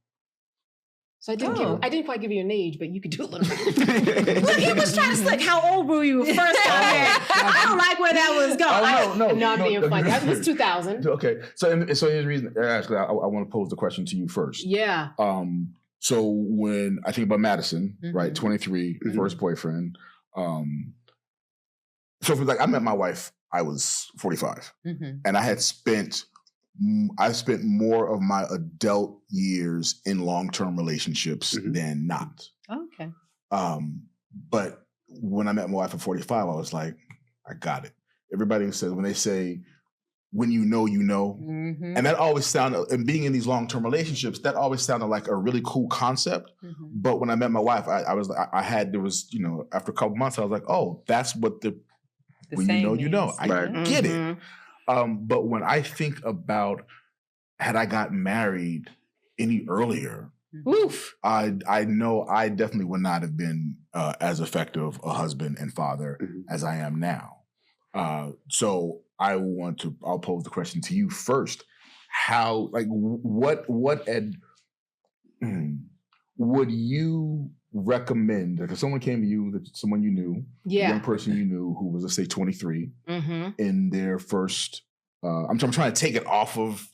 So I didn't quite give you an age, but you could do a little bit. Look, he was trying to slick. How old were you first got married? I don't like where that was going. No, I'm being funny. That was 2000. Okay. So here's the reason. Actually, I want to pose the question to you first. Yeah. So when I think about Madison, right, 23, first boyfriend. So for I met my wife, I was 45, and I spent more of my adult years in long-term relationships than not. Okay. But when I met my wife at 45, I was like, I got it. Everybody says, when they say, when you know, you know. And that always sounded, and being in these long-term relationships, that always sounded like a really cool concept. But when I met my wife, there was, after a couple months, I was like, oh, that's what when you know, you know. I get it. But when I think about, had I gotten married any earlier, I know I definitely would not have been as effective a husband and father as I am now. So I'll pose the question to you first. How, what would you recommend, if someone came to you, someone you knew, a young person you knew who was, let's say, 23, in their first, I'm trying to take it off of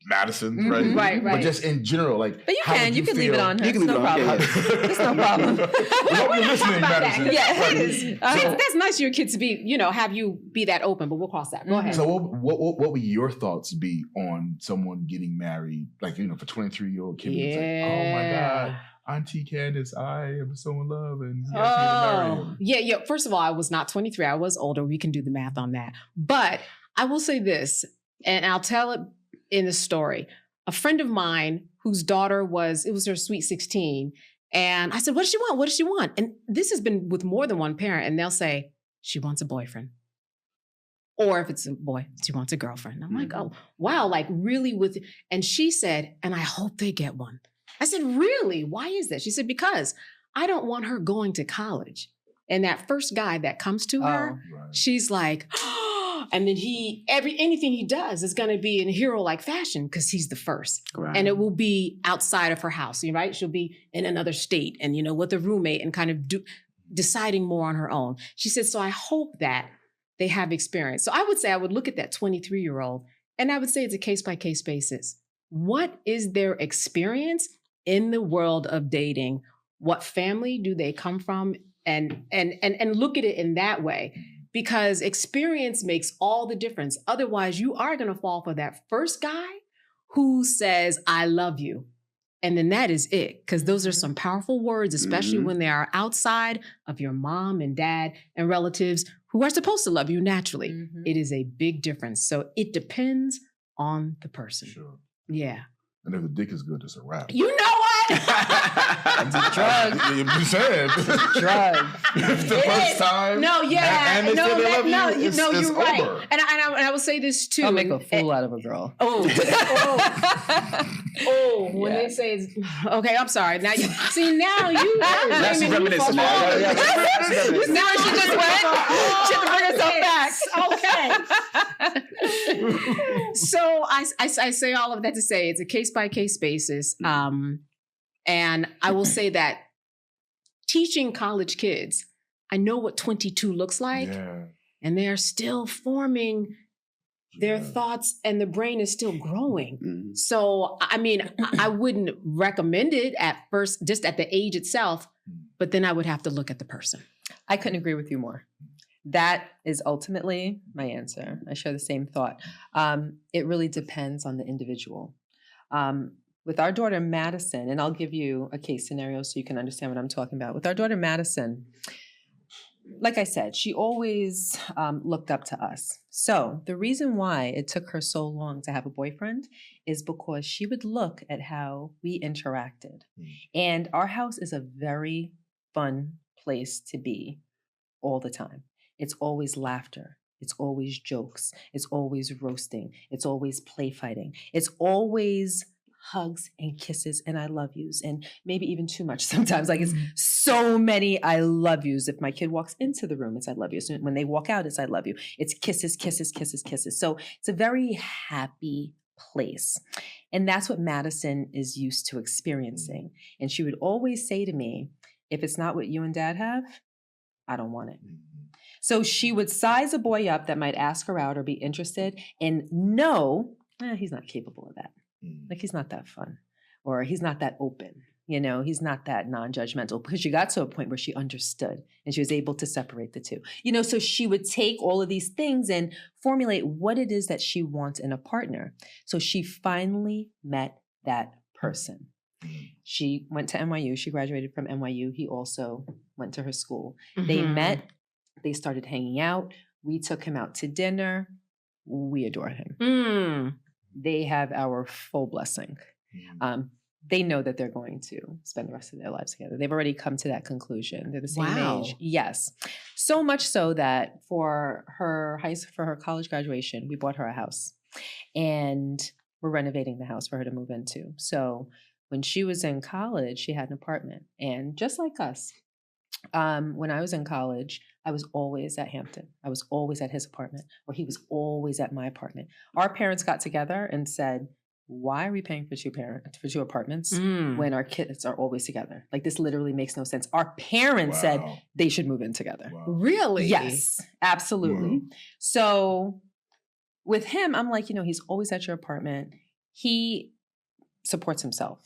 Madison, right? Right. But just in general, but you can leave it on her. It's no problem. It's no problem. I hope you're listening, Madison. Yeah, it is. That's nice of your kids to be, have you be that open, but we'll cross that. Go ahead. So what would your thoughts be on someone getting married, for 23-year-old Kim? Like, oh my God, Auntie Candace, I am so in love, and he asked me to marry him. Yeah. First of all, I was not 23. I was older. We can do the math on that. But I will say this, and I'll tell it in the story. A friend of mine whose daughter it was her sweet 16. And I said, what does she want? What does she want? And this has been with more than one parent. And they'll say, she wants a boyfriend. Or if it's a boy, she wants a girlfriend. I'm like, oh, wow. Really and she said, and I hope they get one. I said, really? Why is that? She said, because I don't want her going to college. And that first guy that comes to her, she's like, oh, And then anything he does is going to be in hero-like fashion because he's the first. Right. And it will be outside of her house, right? She'll be in another state and, with a roommate and kind of deciding more on her own. She said, so I hope that they have experience. So I would say I would look at that 23-year-old and I would say it's a case-by-case basis. What is their experience in the world of dating? What family do they come from? And look at it in that way, because experience makes all the difference. Otherwise, you are going to fall for that first guy who says, I love you. And then that is it, because those are some powerful words, especially when they are outside of your mom and dad and relatives who are supposed to love you naturally. It is a big difference. So it depends on the person. Sure. Yeah. And if the dick is good, it's a wrap. You know what? It's a drug. You said. It's a drug. It's the first time. No, yeah. And they still love you. You're right. Over. And I will say this too. I'll make a fool out of a girl. When they say it's, okay, I'm sorry. Now you see, now you That's reminiscent. Now she just went. She had to bring herself back. Okay. So I say all of that to say it's a case-by-case basis. And I will say that teaching college kids, I know what 22 looks like, and they are still forming their thoughts, and the brain is still growing. So, I mean, I wouldn't recommend it at first, just at the age itself, but then I would have to look at the person. I couldn't agree with you more. That is ultimately my answer. I share the same thought. It really depends on the individual. With our daughter, Madison, and I'll give you a case scenario so you can understand what I'm talking about. With our daughter, Madison, like I said, she always looked up to us. So the reason why it took her so long to have a boyfriend is because she would look at how we interacted. And our house is a very fun place to be all the time. It's always laughter. It's always jokes. It's always roasting. It's always play fighting. It's always hugs and kisses and I love yous, and maybe even too much sometimes. Like it's so many I love yous. If my kid walks into the room, it's I love you. So when they walk out, it's I love you. It's kisses, kisses, kisses, kisses. So it's a very happy place. And that's what Madison is used to experiencing. And she would always say to me, if it's not what you and dad have, I don't want it. So she would size a boy up that might ask her out or be interested and know, he's not capable of that. Like he's not that fun, or he's not that open, he's not that non-judgmental, because she got to a point where she understood and she was able to separate the two, so she would take all of these things and formulate what it is that she wants in a partner. So she finally met that person. She went to NYU. She graduated from NYU. He also went to her school. They met, they started hanging out. We took him out to dinner. We adore him. They have our full blessing. They know that they're going to spend the rest of their lives together. They've already come to that conclusion. They're the same age. Yes. So much so that for her college graduation, we bought her a house. And we're renovating the house for her to move into. So when she was in college, she had an apartment. And just like us, when I was in college, I was always at Hampton. I was always at his apartment, or he was always at my apartment. Our parents got together and said, why are we paying for two apartments when our kids are always together? Like, this literally makes no sense. Our parents said they should move in together. Really? Yes, absolutely. So with him, I'm like, he's always at your apartment. He supports himself.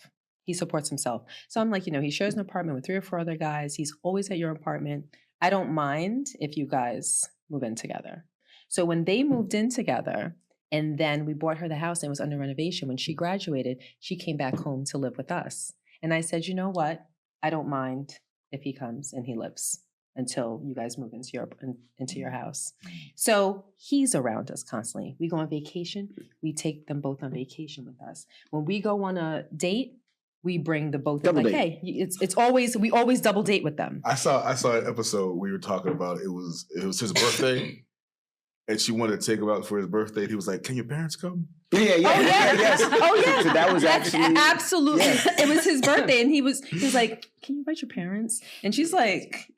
So I'm like, he shares an apartment with 3 or 4 other guys. He's always at your apartment. I don't mind if you guys move in together. So when they moved in together, and then we bought her the house and it was under renovation, when she graduated, she came back home to live with us. And I said, you know what? I don't mind if he comes and he lives until you guys move into your house. So he's around us constantly. We go on vacation. We take them both on vacation with us. When we go on a date, we bring the both. Double like, date. Hey, we always double date with them. I saw an episode we were talking about. It was his birthday, and she wanted to take him out for his birthday. And he was like, "Can your parents come?" Yeah. Yes. Oh yeah. So that was actually absolutely. Yeah. It was his birthday, and he was like, "Can you invite your parents?" And she's like,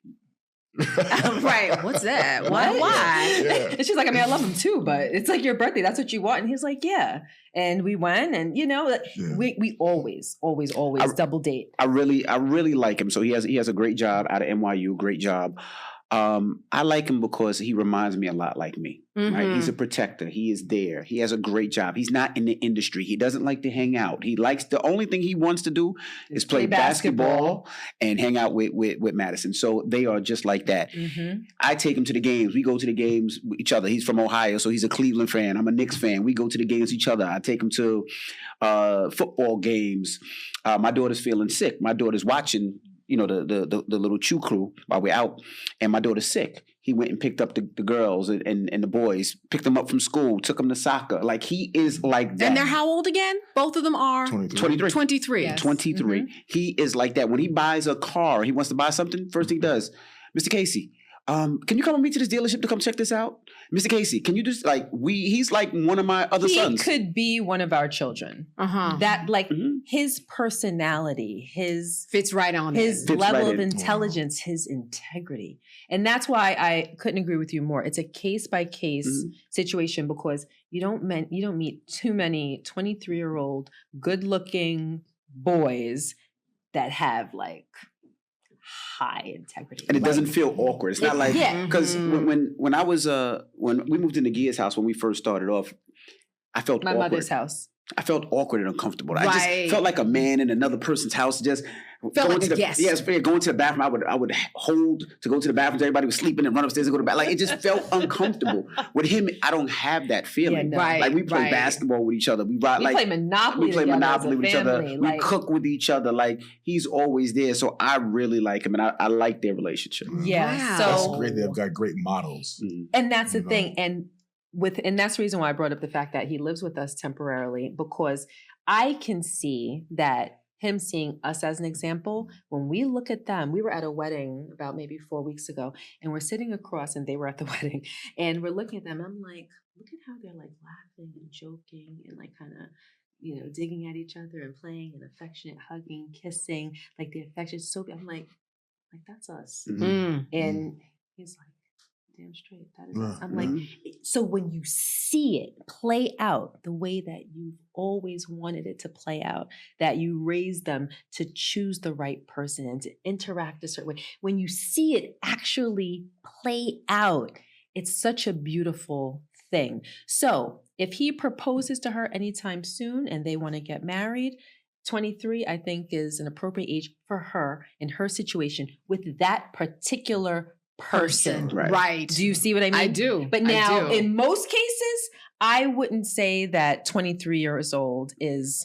Right. What's that? What? Why? Yeah. And she's like, I mean, I love him too, but it's like your birthday. That's what you want. And he's like, yeah. And we went, and we always double date. I really like him. So he has a great job out of NYU. Great job. I like him because he reminds me a lot like me. Right? He's a protector. He is there. He has a great job. He's not in the industry. He doesn't like to hang out. The only thing he wants to do is play basketball and hang out with Madison. So they are just like that. I take him to the games. We go to the games with each other. He's from Ohio, so he's a Cleveland fan. I'm a Knicks fan. We go to the games with each other. I take him to football games. My daughter's feeling sick. My daughter's watching the little Chew crew while we're out, and my daughter's sick. He went and picked up the girls and the boys, picked them up from school, took them to soccer. Like, he is like that. And they're how old again? Both of them are 23. 23. Yes. 23. He is like that. When he buys a car, he wants to buy something, first thing he does, Mr. Casey, can you come with me to this dealership to come check this out? Mr. Casey, can you just he's like one of my other sons. He could be one of our children. That his personality, his fits right on his it. level of intelligence, his integrity. And that's why I couldn't agree with you more. It's a case by case situation, because you don't meet too many 23-year-old good looking boys that have high integrity. And it doesn't feel awkward. It's not like, because when I was, when we moved into Gia's house, when we first started off, I felt my awkward. mother's house. I felt awkward and uncomfortable. Right. I just felt like a man in another person's house. Just felt like a guest. Yes, going to the bathroom. I would hold to go to the bathroom. Everybody was sleeping and run upstairs and go to bed. Like, it just felt uncomfortable. With him, I don't have that feeling. Yeah, no. Right. Like, we play basketball with each other. We play Monopoly. We play Monopoly with each other. Family. We cook with each other. Like, he's always there. So I really like him, and I like their relationship. Yeah. Wow. So That's great. They've got great models. And that's the thing. And that's the reason why I brought up the fact that he lives with us temporarily, because I can see that him seeing us as an example, when we look at them, we were at a wedding about maybe 4 weeks ago, and we're sitting across, and they were at the wedding, and we're looking at them. I'm like, look at how they're laughing and joking and kind of, digging at each other and playing and affectionate, hugging, kissing, the affection. So I'm like that's us. And he's like, damn straight, that is us. I'm like, so when you see it play out the way that you've always wanted it to play out, that you raised them to choose the right person and to interact a certain way, when you see it actually play out, it's such a beautiful thing. So if he proposes to her anytime soon and they want to get married, 23, I think, is an appropriate age for her in her situation with that particular person. Right. Do you see what I mean? I do. But now, in most cases, I wouldn't say that 23 years old is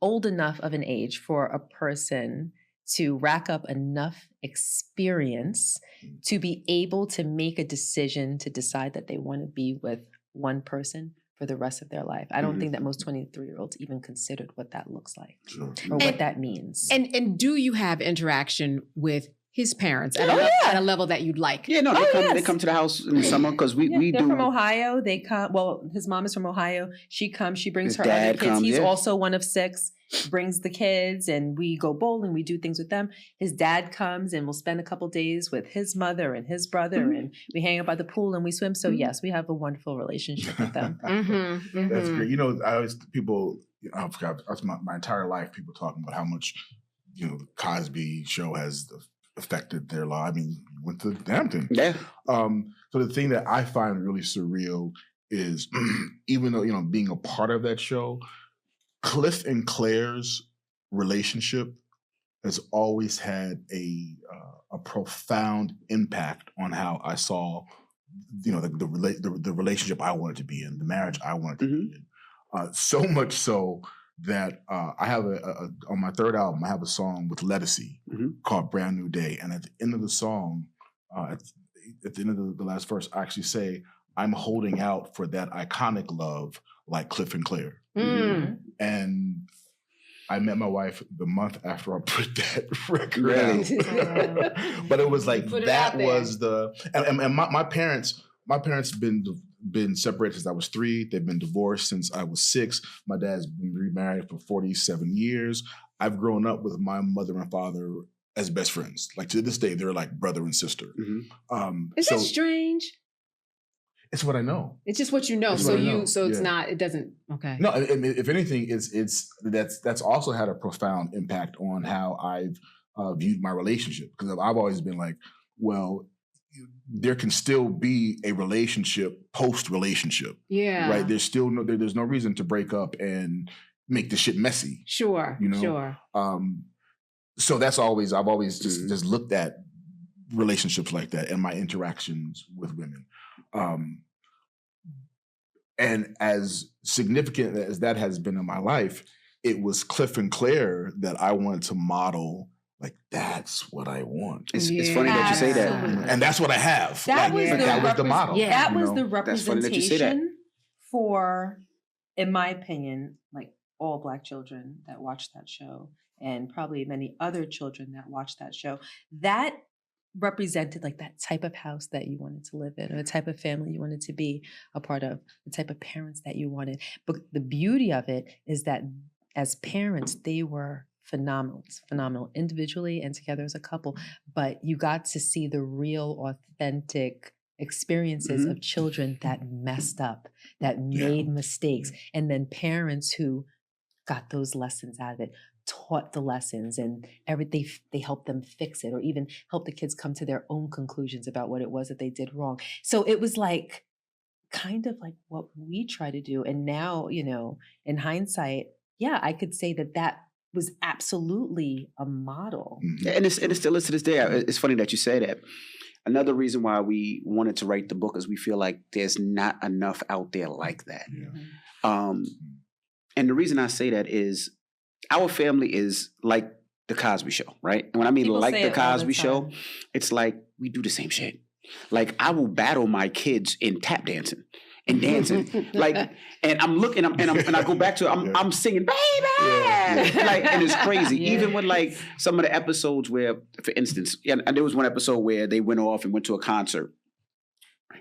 old enough of an age for a person to rack up enough experience to be able to make a decision to decide that they want to be with one person for the rest of their life. I don't think that most 23-year-olds even considered what that looks like or what that means. And do you have interaction with his parents at a level that you'd like? Yeah, no, they come to the house in the summer because we do. They're from Ohio. They come. Well, his mom is from Ohio. She comes. She brings His her other dad kids. comes, He's yeah. also one of 6. Brings the kids, and we go bowling. We do things with them. His dad comes, and we'll spend a couple days with his mother and his brother, and we hang out by the pool and we swim. So yes, we have a wonderful relationship with them. That's great. You know, I always people. I've got my entire life people talking about how much the Cosby show has affected their life. I mean, you went to Hampton. Yeah. So the thing that I find really surreal is, even though being a part of that show, Cliff and Claire's relationship has always had a profound impact on how I saw, the relationship I wanted to be in, the marriage I wanted to be in. So much so that I have on my third album, I have a song with Lettucey called Brand New Day. And at the end of the song, at the end of the last verse, I actually say, I'm holding out for that iconic love like Cliff and Claire. And I met my wife the month after I put that record out. But it was like, that was and my parents been separated since I was 3. They've been divorced since I was 6. My dad's been remarried for 47 years. I've grown up with my mother and father as best friends. Like to this day, they're like brother and sister. Is that strange? It's what I know. It's just what you know. It's So what I know. it's not. It doesn't. Okay. No, if anything, that's also had a profound impact on how I've viewed my relationship, because I've always been like, well, there can still be a relationship post-relationship. Yeah. Right. There's still there's no reason to break up and make the shit messy. Sure. You know. Sure. So I've always just looked at relationships like that and my interactions with women. And as significant as that has been in my life, it was Cliff and Claire that I wanted to model. Like, that's what I want. It's funny that you say that. And that's what I have. That was the model. Yeah. That was the That's funny that you say that. representation for, in my opinion, like all Black children that watch that show, and probably many other children that watch that show. That represented like that type of house that you wanted to live in, or the type of family you wanted to be a part of, the type of parents that you wanted. But the beauty of it is that as parents, they were phenomenal individually and together as a couple, but you got to see the real authentic experiences of children that messed up, that made mistakes, and then parents who got those lessons out of it, taught the lessons, and they helped them fix it, or even help the kids come to their own conclusions about what it was that they did wrong. So it was like kind of like what we try to do. And now, in hindsight, yeah, I could say that was absolutely a model. And it still is to this day. It's funny that you say that. Another reason why we wanted to write the book is we feel like there's not enough out there like that. Yeah. And the reason I say that is our family is like the Cosby Show, right? And when I mean People like say the it all the Cosby Show, time. it's like we do the same shit. Like I will battle my kids in tap dancing and dancing, and I'm looking, and I go back to I'm singing, baby, and it's crazy. Yeah. Even with like some of the episodes where, for instance, and there was one episode where they went off and went to a concert,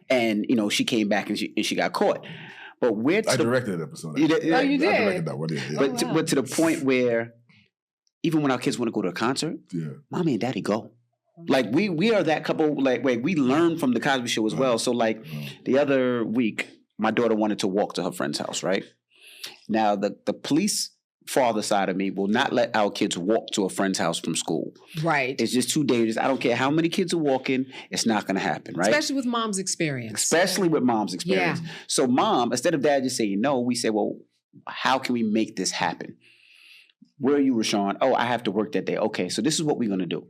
and she came back and she got caught. But I directed that episode. You did? I directed that one. Yeah. But to the point where even when our kids want to go to a concert, mommy and daddy go. Like we are that couple. Like we learn from the Cosby Show as well. So like the other week, my daughter wanted to walk to her friend's house. Right now, the police father side of me will not let our kids walk to a friend's house from school. Right. It's just too dangerous. I don't care how many kids are walking. It's not going to happen. Right. Especially with mom's experience. Yeah. So mom, instead of dad just saying no, we say, well, how can we make this happen? Where are you, Raashaun? Oh, I have to work that day. Okay, so this is what we're going to do.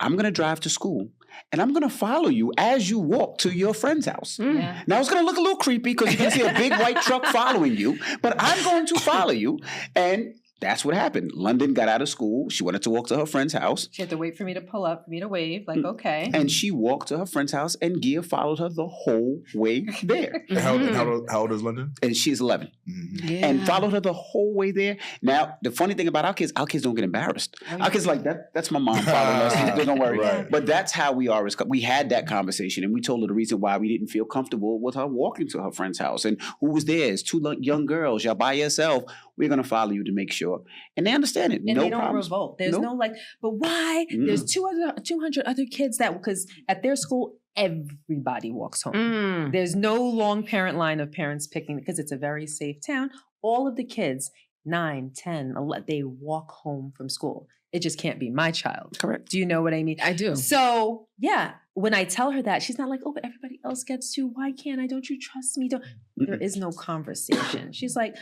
I'm going to drive to school, and I'm going to follow you as you walk to your friend's house. Yeah. Now, it's going to look a little creepy because you're going to see a big white truck following you, but I'm going to follow you. And that's what happened. London got out of school. She wanted to walk to her friend's house. She had to wait for me to pull up, for me to wave, like, okay. And she walked to her friend's house, and Gia followed her the whole way there. How old is London? And she's 11. Mm-hmm. Yeah. And followed her the whole way there. Now, the funny thing about our kids don't get embarrassed. Our kids like, that's my mom following us. Don't worry. Right. But that's how we are. We had that conversation, and we told her the reason why we didn't feel comfortable with her walking to her friend's house. And who was there? It's two young girls. Y'all by yourself. We're going to follow you to make sure. And they understand it. And no they don't problems. revolt. There's no like, but why? There's 200 other kids because at their school, everybody walks home. There's no long parent line of parents picking, because it's a very safe town. All of the kids, 9, 10, 11, they walk home from school. It just can't be my child. Correct. Do you know what I mean? I do. So, yeah, when I tell her that, she's not like, oh, but everybody else gets to. Why can't I? Don't you trust me? There is no conversation. She's like,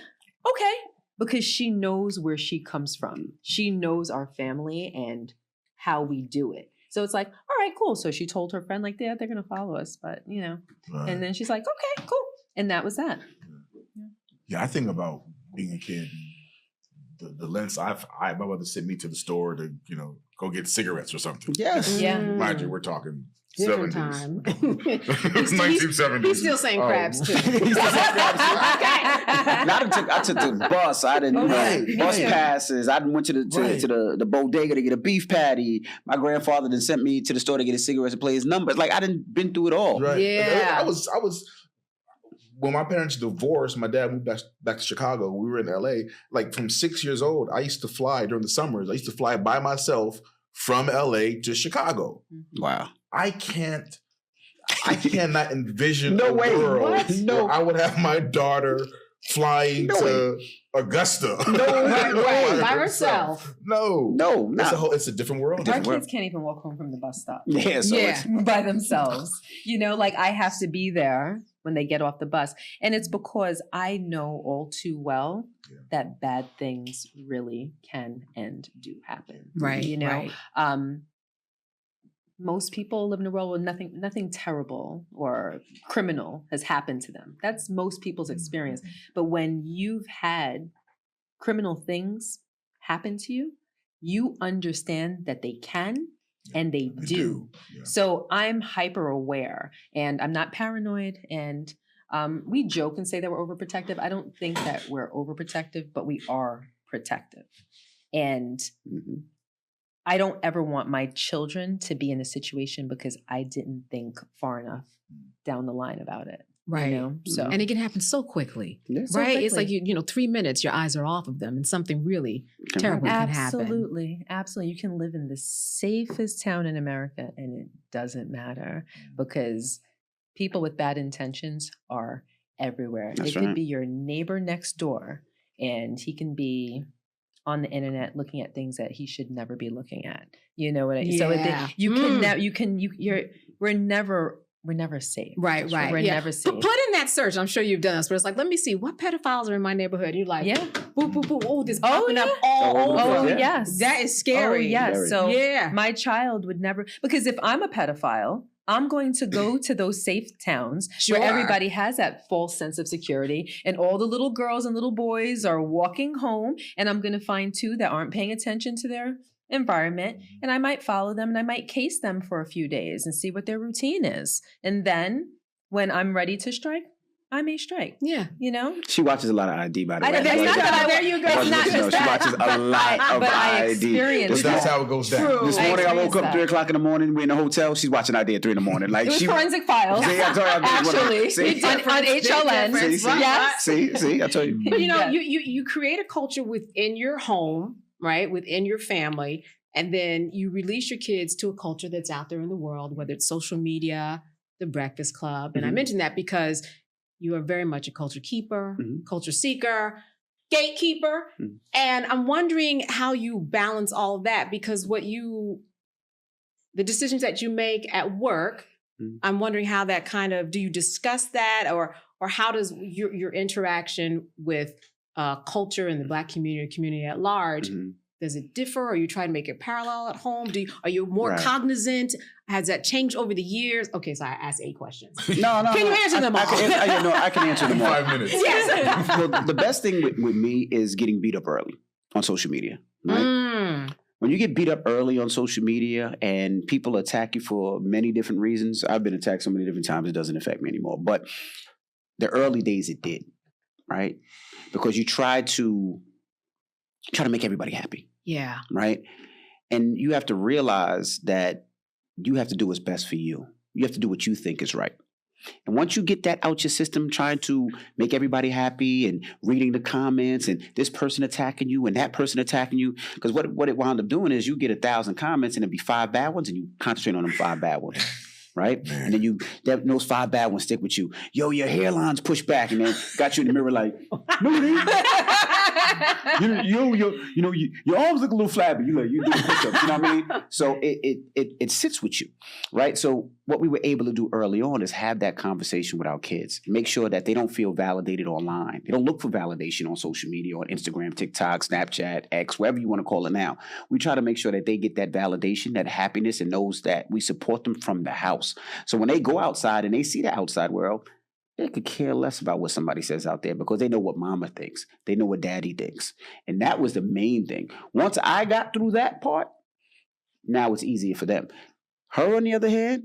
okay. Because she knows where she comes from. She knows our family and how we do it. So it's like, all right, cool. So she told her friend, like, they're going to follow us, but, Right. And then she's like, okay, cool. And that was that. Yeah, I think about being a kid, the lengths my mother sent me to the store to, go get cigarettes or something. Yes. Yeah. Mind you, we're talking different 70s. time. 1970s. He's still saying crabs too. I took the bus. I didn't bus passes. I went to the bodega to get a beef patty. My grandfather then sent me to the store to get his cigarettes and play his numbers. Like I didn't been through it all. Right. Yeah. I was when my parents divorced, my dad moved back to Chicago. We were in LA. Like from 6 years old, I used to fly during the summers. I used to fly by myself from LA to Chicago. Wow. I cannot envision No a way. world What? No. where I would have my daughter flying to Augusta. Right, by herself. No. It's a different world. Our kids can't even walk home from the bus stop. Yeah, so it's by themselves. You know, like I have to be there when they get off the bus. And it's because I know all too well that bad things really can and do happen. Right. You know, right. Most people live in a world where nothing terrible or criminal has happened to them. That's most people's experience. But when you've had criminal things happen to you, you understand that they can and they do. Yeah. So I'm hyper aware and I'm not paranoid. And we joke and say that we're overprotective. I don't think that we're overprotective, but we are protective. And I don't ever want my children to be in a situation because I didn't think far enough down the line about it. Right. You know? So, and it can happen so quickly. Yeah. So right. quickly. It's like, 3 minutes, your eyes are off of them and something really terrible can happen. Absolutely. You can live in the safest town in America and it doesn't matter because people with bad intentions are everywhere. That's it could be your neighbor next door and he can be on the internet looking at things that he should never be looking at. You know what I mean? Yeah. So we're never safe. Right. We're never safe. Put in that search. I'm sure you've done this, but it's like, let me see what pedophiles are in my neighborhood. You're like, boop, boop, boop. Oh, this popping up all over. Oh, yes. That is scary. Oh, yes. So yeah. My child would never, because if I'm a pedophile, I'm going to go to those safe towns where everybody has that false sense of security and all the little girls and little boys are walking home and I'm going to find two that aren't paying attention to their environment and I might follow them and I might case them for a few days and see what their routine is. And then when I'm ready to strike, I may strike. Yeah. You know? She watches a lot of ID, by the way. There you go. It's not just she watches a lot of but I ID. experienced that's how it goes down. True. This morning I woke up 3 o'clock in the morning. We're in a hotel. She's watching ID at 3 in the morning. Like it was Forensic Files. See, I told you, actually, on HLN. See, I told you. But you create a culture within your home, right? Within your family. And then you release your kids to a culture that's out there in the world, whether it's social media, the Breakfast Club. And I mentioned that because you are very much a culture keeper, culture seeker, gatekeeper. And I'm wondering how you balance all of that because the decisions that you make at work, I'm wondering how that do you discuss that or how does your interaction with culture and the Black community at large, does it differ? Or you try to make it parallel at home? Are you more cognizant? Has that changed over the years? Okay, so I asked 8 questions. No. Can you answer them all? I can answer them all. 5 minutes. Yes. Well, the best thing with me is getting beat up early on social media. Right? When you get beat up early on social media and people attack you for many different reasons, I've been attacked so many different times it doesn't affect me anymore. But the early days it did, right? Because you try to make everybody happy. Yeah. Right? And you have to realize that you have to do what's best for you. You have to do what you think is right. And once you get that out your system, trying to make everybody happy and reading the comments and this person attacking you and that person attacking you, because what it wound up doing is you get 1,000 comments and it'd be 5 bad ones and you concentrate on them 5 bad ones. Right? And then those 5 bad ones stick with you. Yo, your hairline's pushed back and then got you in the mirror like, no, it ain't. Your arms look a little flabby. You do push-ups, you know what I mean? So it sits with you, right? So what we were able to do early on is have that conversation with our kids. Make sure that they don't feel validated online. They don't look for validation on social media, on Instagram, TikTok, Snapchat, X, whatever you want to call it now. We try to make sure that they get that validation, that happiness, and knows that we support them from the house. So when they go outside and they see the outside world, they could care less about what somebody says out there because they know what mama thinks. They know what daddy thinks. And that was the main thing. Once I got through that part, now it's easier for them. Her, on the other hand,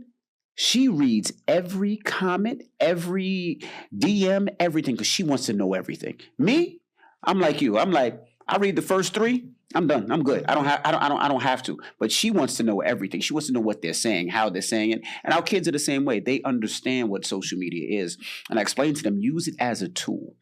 she reads every comment, every DM, everything, because she wants to know everything. Me, I'm like you. I'm like, I read the first 3, I'm done. I'm good. I don't have to. But she wants to know everything. She wants to know what they're saying, how they're saying it. And our kids are the same way. They understand what social media is. And I explain to them, use it as a tool.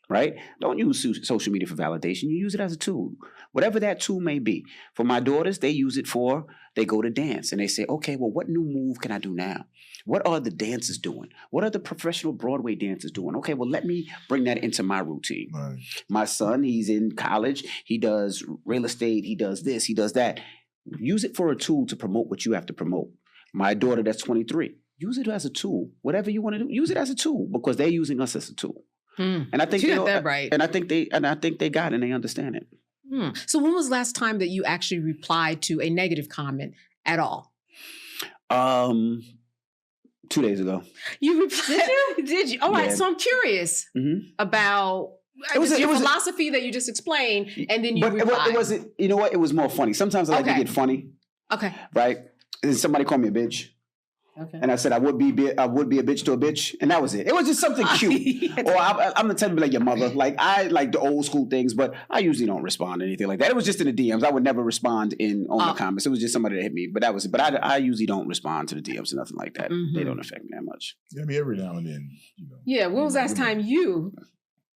right? Don't use social media for validation. You use it as a tool, whatever that tool may be. For my daughters, they use it for, they go to dance and they say, okay, well, what new move can I do now? What are the dancers doing? What are the professional Broadway dancers doing? Okay, well, let me bring that into my routine. Right. My son, he's in college. He does real estate. He does this. He does that. Use it for a tool to promote what you have to promote. My daughter, that's 23. Use it as a tool. Whatever you want to do, use it as a tool because they're using us as a tool. And I think you got that right. And I think they got it and they understand it. So when was the last time that you actually replied to a negative comment at all? 2 days ago. You replied? Did you? All right. So I'm curious about your philosophy that you just explained, and then you replied. It wasn't. You know what? It was more funny. Sometimes I like to get funny. Okay. Right. And somebody called me a bitch. Okay. And I said I would be a bitch to a bitch, and that was it. It was just something cute. Or I'm the type to be like your mother. Like I like the old school things, but I usually don't respond to anything like that. It was just in the DMs. I would never respond on the comments. It was just somebody that hit me. But I usually don't respond to the DMs and nothing like that. They don't affect me that much. Yeah, I mean every now and then, Yeah. When was the last time you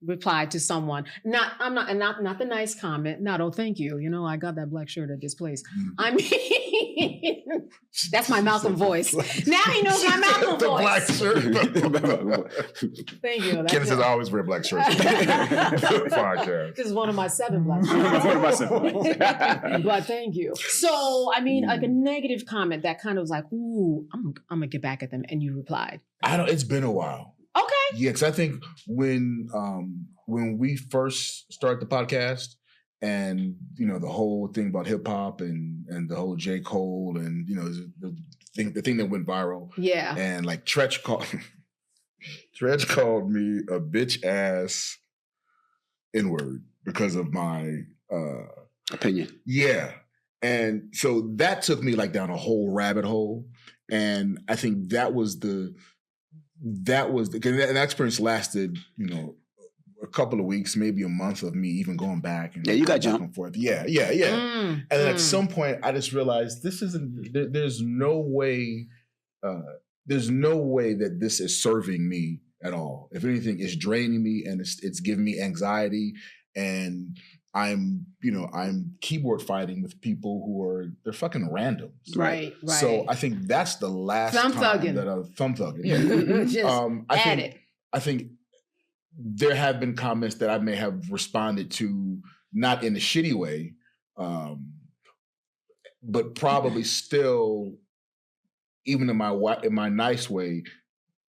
replied to someone? Not the nice comment. Not, oh, thank you. You know, I got that black shirt at this place. I mean, that's my Malcolm voice. Now he knows my Malcolm voice. Black shirt. Thank you. Candace has always wear black shirts. Podcast. This is one of my 7 black shirts. But thank you. So, I mean, like a negative comment that kind of was like, ooh, I'm gonna get back at them, and you replied. It's been a while. Okay. Yeah, because I think when we first started the podcast, and the whole thing about hip hop and the whole J. Cole and the thing that went viral. Yeah. And like Tretch called me a bitch ass N-word because of my opinion. Yeah. And so that took me like down a whole rabbit hole. And I think that experience lasted, a couple of weeks, maybe a month of me even going back and you got back and forth. Yeah. And then at some point, I just realized this isn't. There's no way. There's no way that this is serving me at all. If anything, it's draining me and it's giving me anxiety. And I'm keyboard fighting with people they're fucking randoms. Right. So I think that's the last thumb time thugging. that I've thumb thugging. Yeah. Just I think there have been comments that I may have responded to not in a shitty way, but probably still, even in my nice way,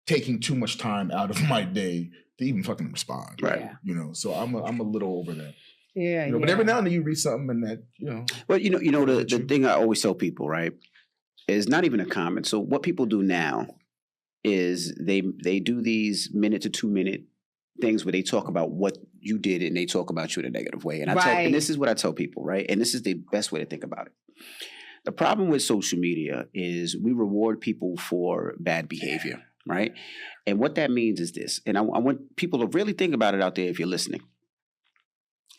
taking too much time out of my day to even fucking respond. Right. So I'm a little over that. Yeah. But every now and then you read something and that, Well, the thing I always tell people, right, is not even a comment. So what people do now is they do these minute to 2 minute things where they talk about what you did and they talk about you in a negative way. And and this is what I tell people, right? And this is the best way to think about it. The problem with social media is we reward people for bad behavior, right? And what that means is this, and I want people to really think about it out there if you're listening.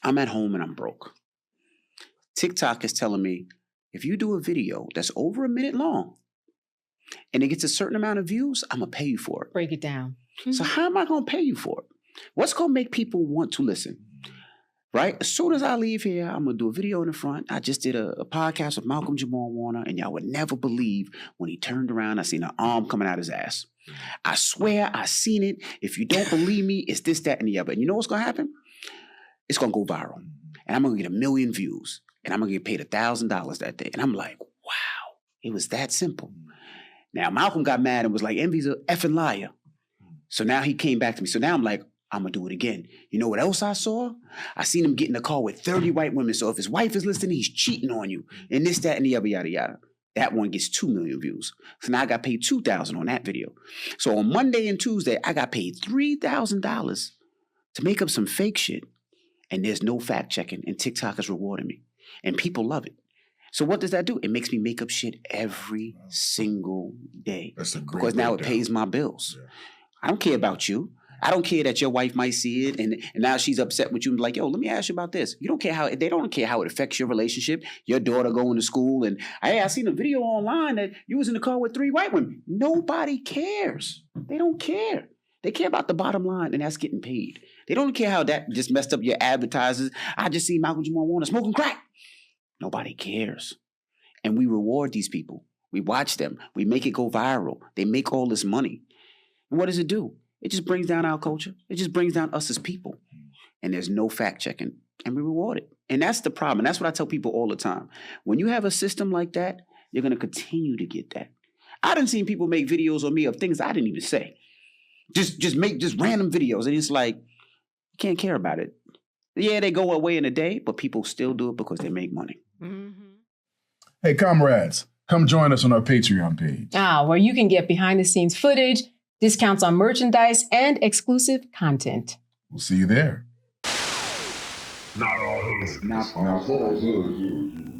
I'm at home and I'm broke. TikTok is telling me, if you do a video that's over a minute long and it gets a certain amount of views, I'm going to pay you for it. Break it down. So how am I going to pay you for it? What's going to make people want to listen? Right? As soon as I leave here, I'm going to do a video in the front. I just did a podcast with Malcolm-Jamal, and y'all would never believe when he turned around, I seen an arm coming out his ass. I swear I seen it. If you don't believe me, it's this, that, and the other. And you know what's going to happen? It's going to go viral. And I'm going to get 1 million views. And I'm going to get paid $1,000 that day. And I'm like, wow, it was that simple. Now, Malcolm got mad and was like, Envy's a effing liar. So now he came back to me. So now I'm like, I'm going to do it again. You know what else I saw? I seen him get in the car with 30 white women. So if his wife is listening, he's cheating on you. And this, that, and the other, yada, yada. That one gets 2 million views. So now I got paid $2,000 on that video. So on Monday and Tuesday, I got paid $3,000 to make up some fake shit. And there's no fact checking. And TikTok is rewarding me. And people love it. So what does that do? It makes me make up shit every single day. That's a great because now it breakdown. pays my bills. Yeah. I don't care about you. I don't care that your wife might see it and now she's upset with you and be like, yo, let me ask you about this. They don't care how it affects your relationship, your daughter going to school. And I seen a video online that you was in the car with 3 white women. Nobody cares. They don't care. They care about the bottom line, and that's getting paid. They don't care how that just messed up your advertisers. I just see Malcolm-Jamal Warner smoking crack. Nobody cares. And we reward these people. We watch them. We make it go viral. They make all this money. And what does it do? It just brings down our culture. It just brings down us as people. And there's no fact checking. And we reward it. And that's the problem. And that's what I tell people all the time. When you have a system like that, you're going to continue to get that. I done seen people make videos on me of things I didn't even say. Just make random videos. And it's like, you can't care about it. Yeah, they go away in a day, but people still do it because they make money. Mm-hmm. Hey, comrades, come join us on our Patreon page. Where you can get behind-the-scenes footage, discounts on merchandise, and exclusive content. We'll see you there. Not all hood.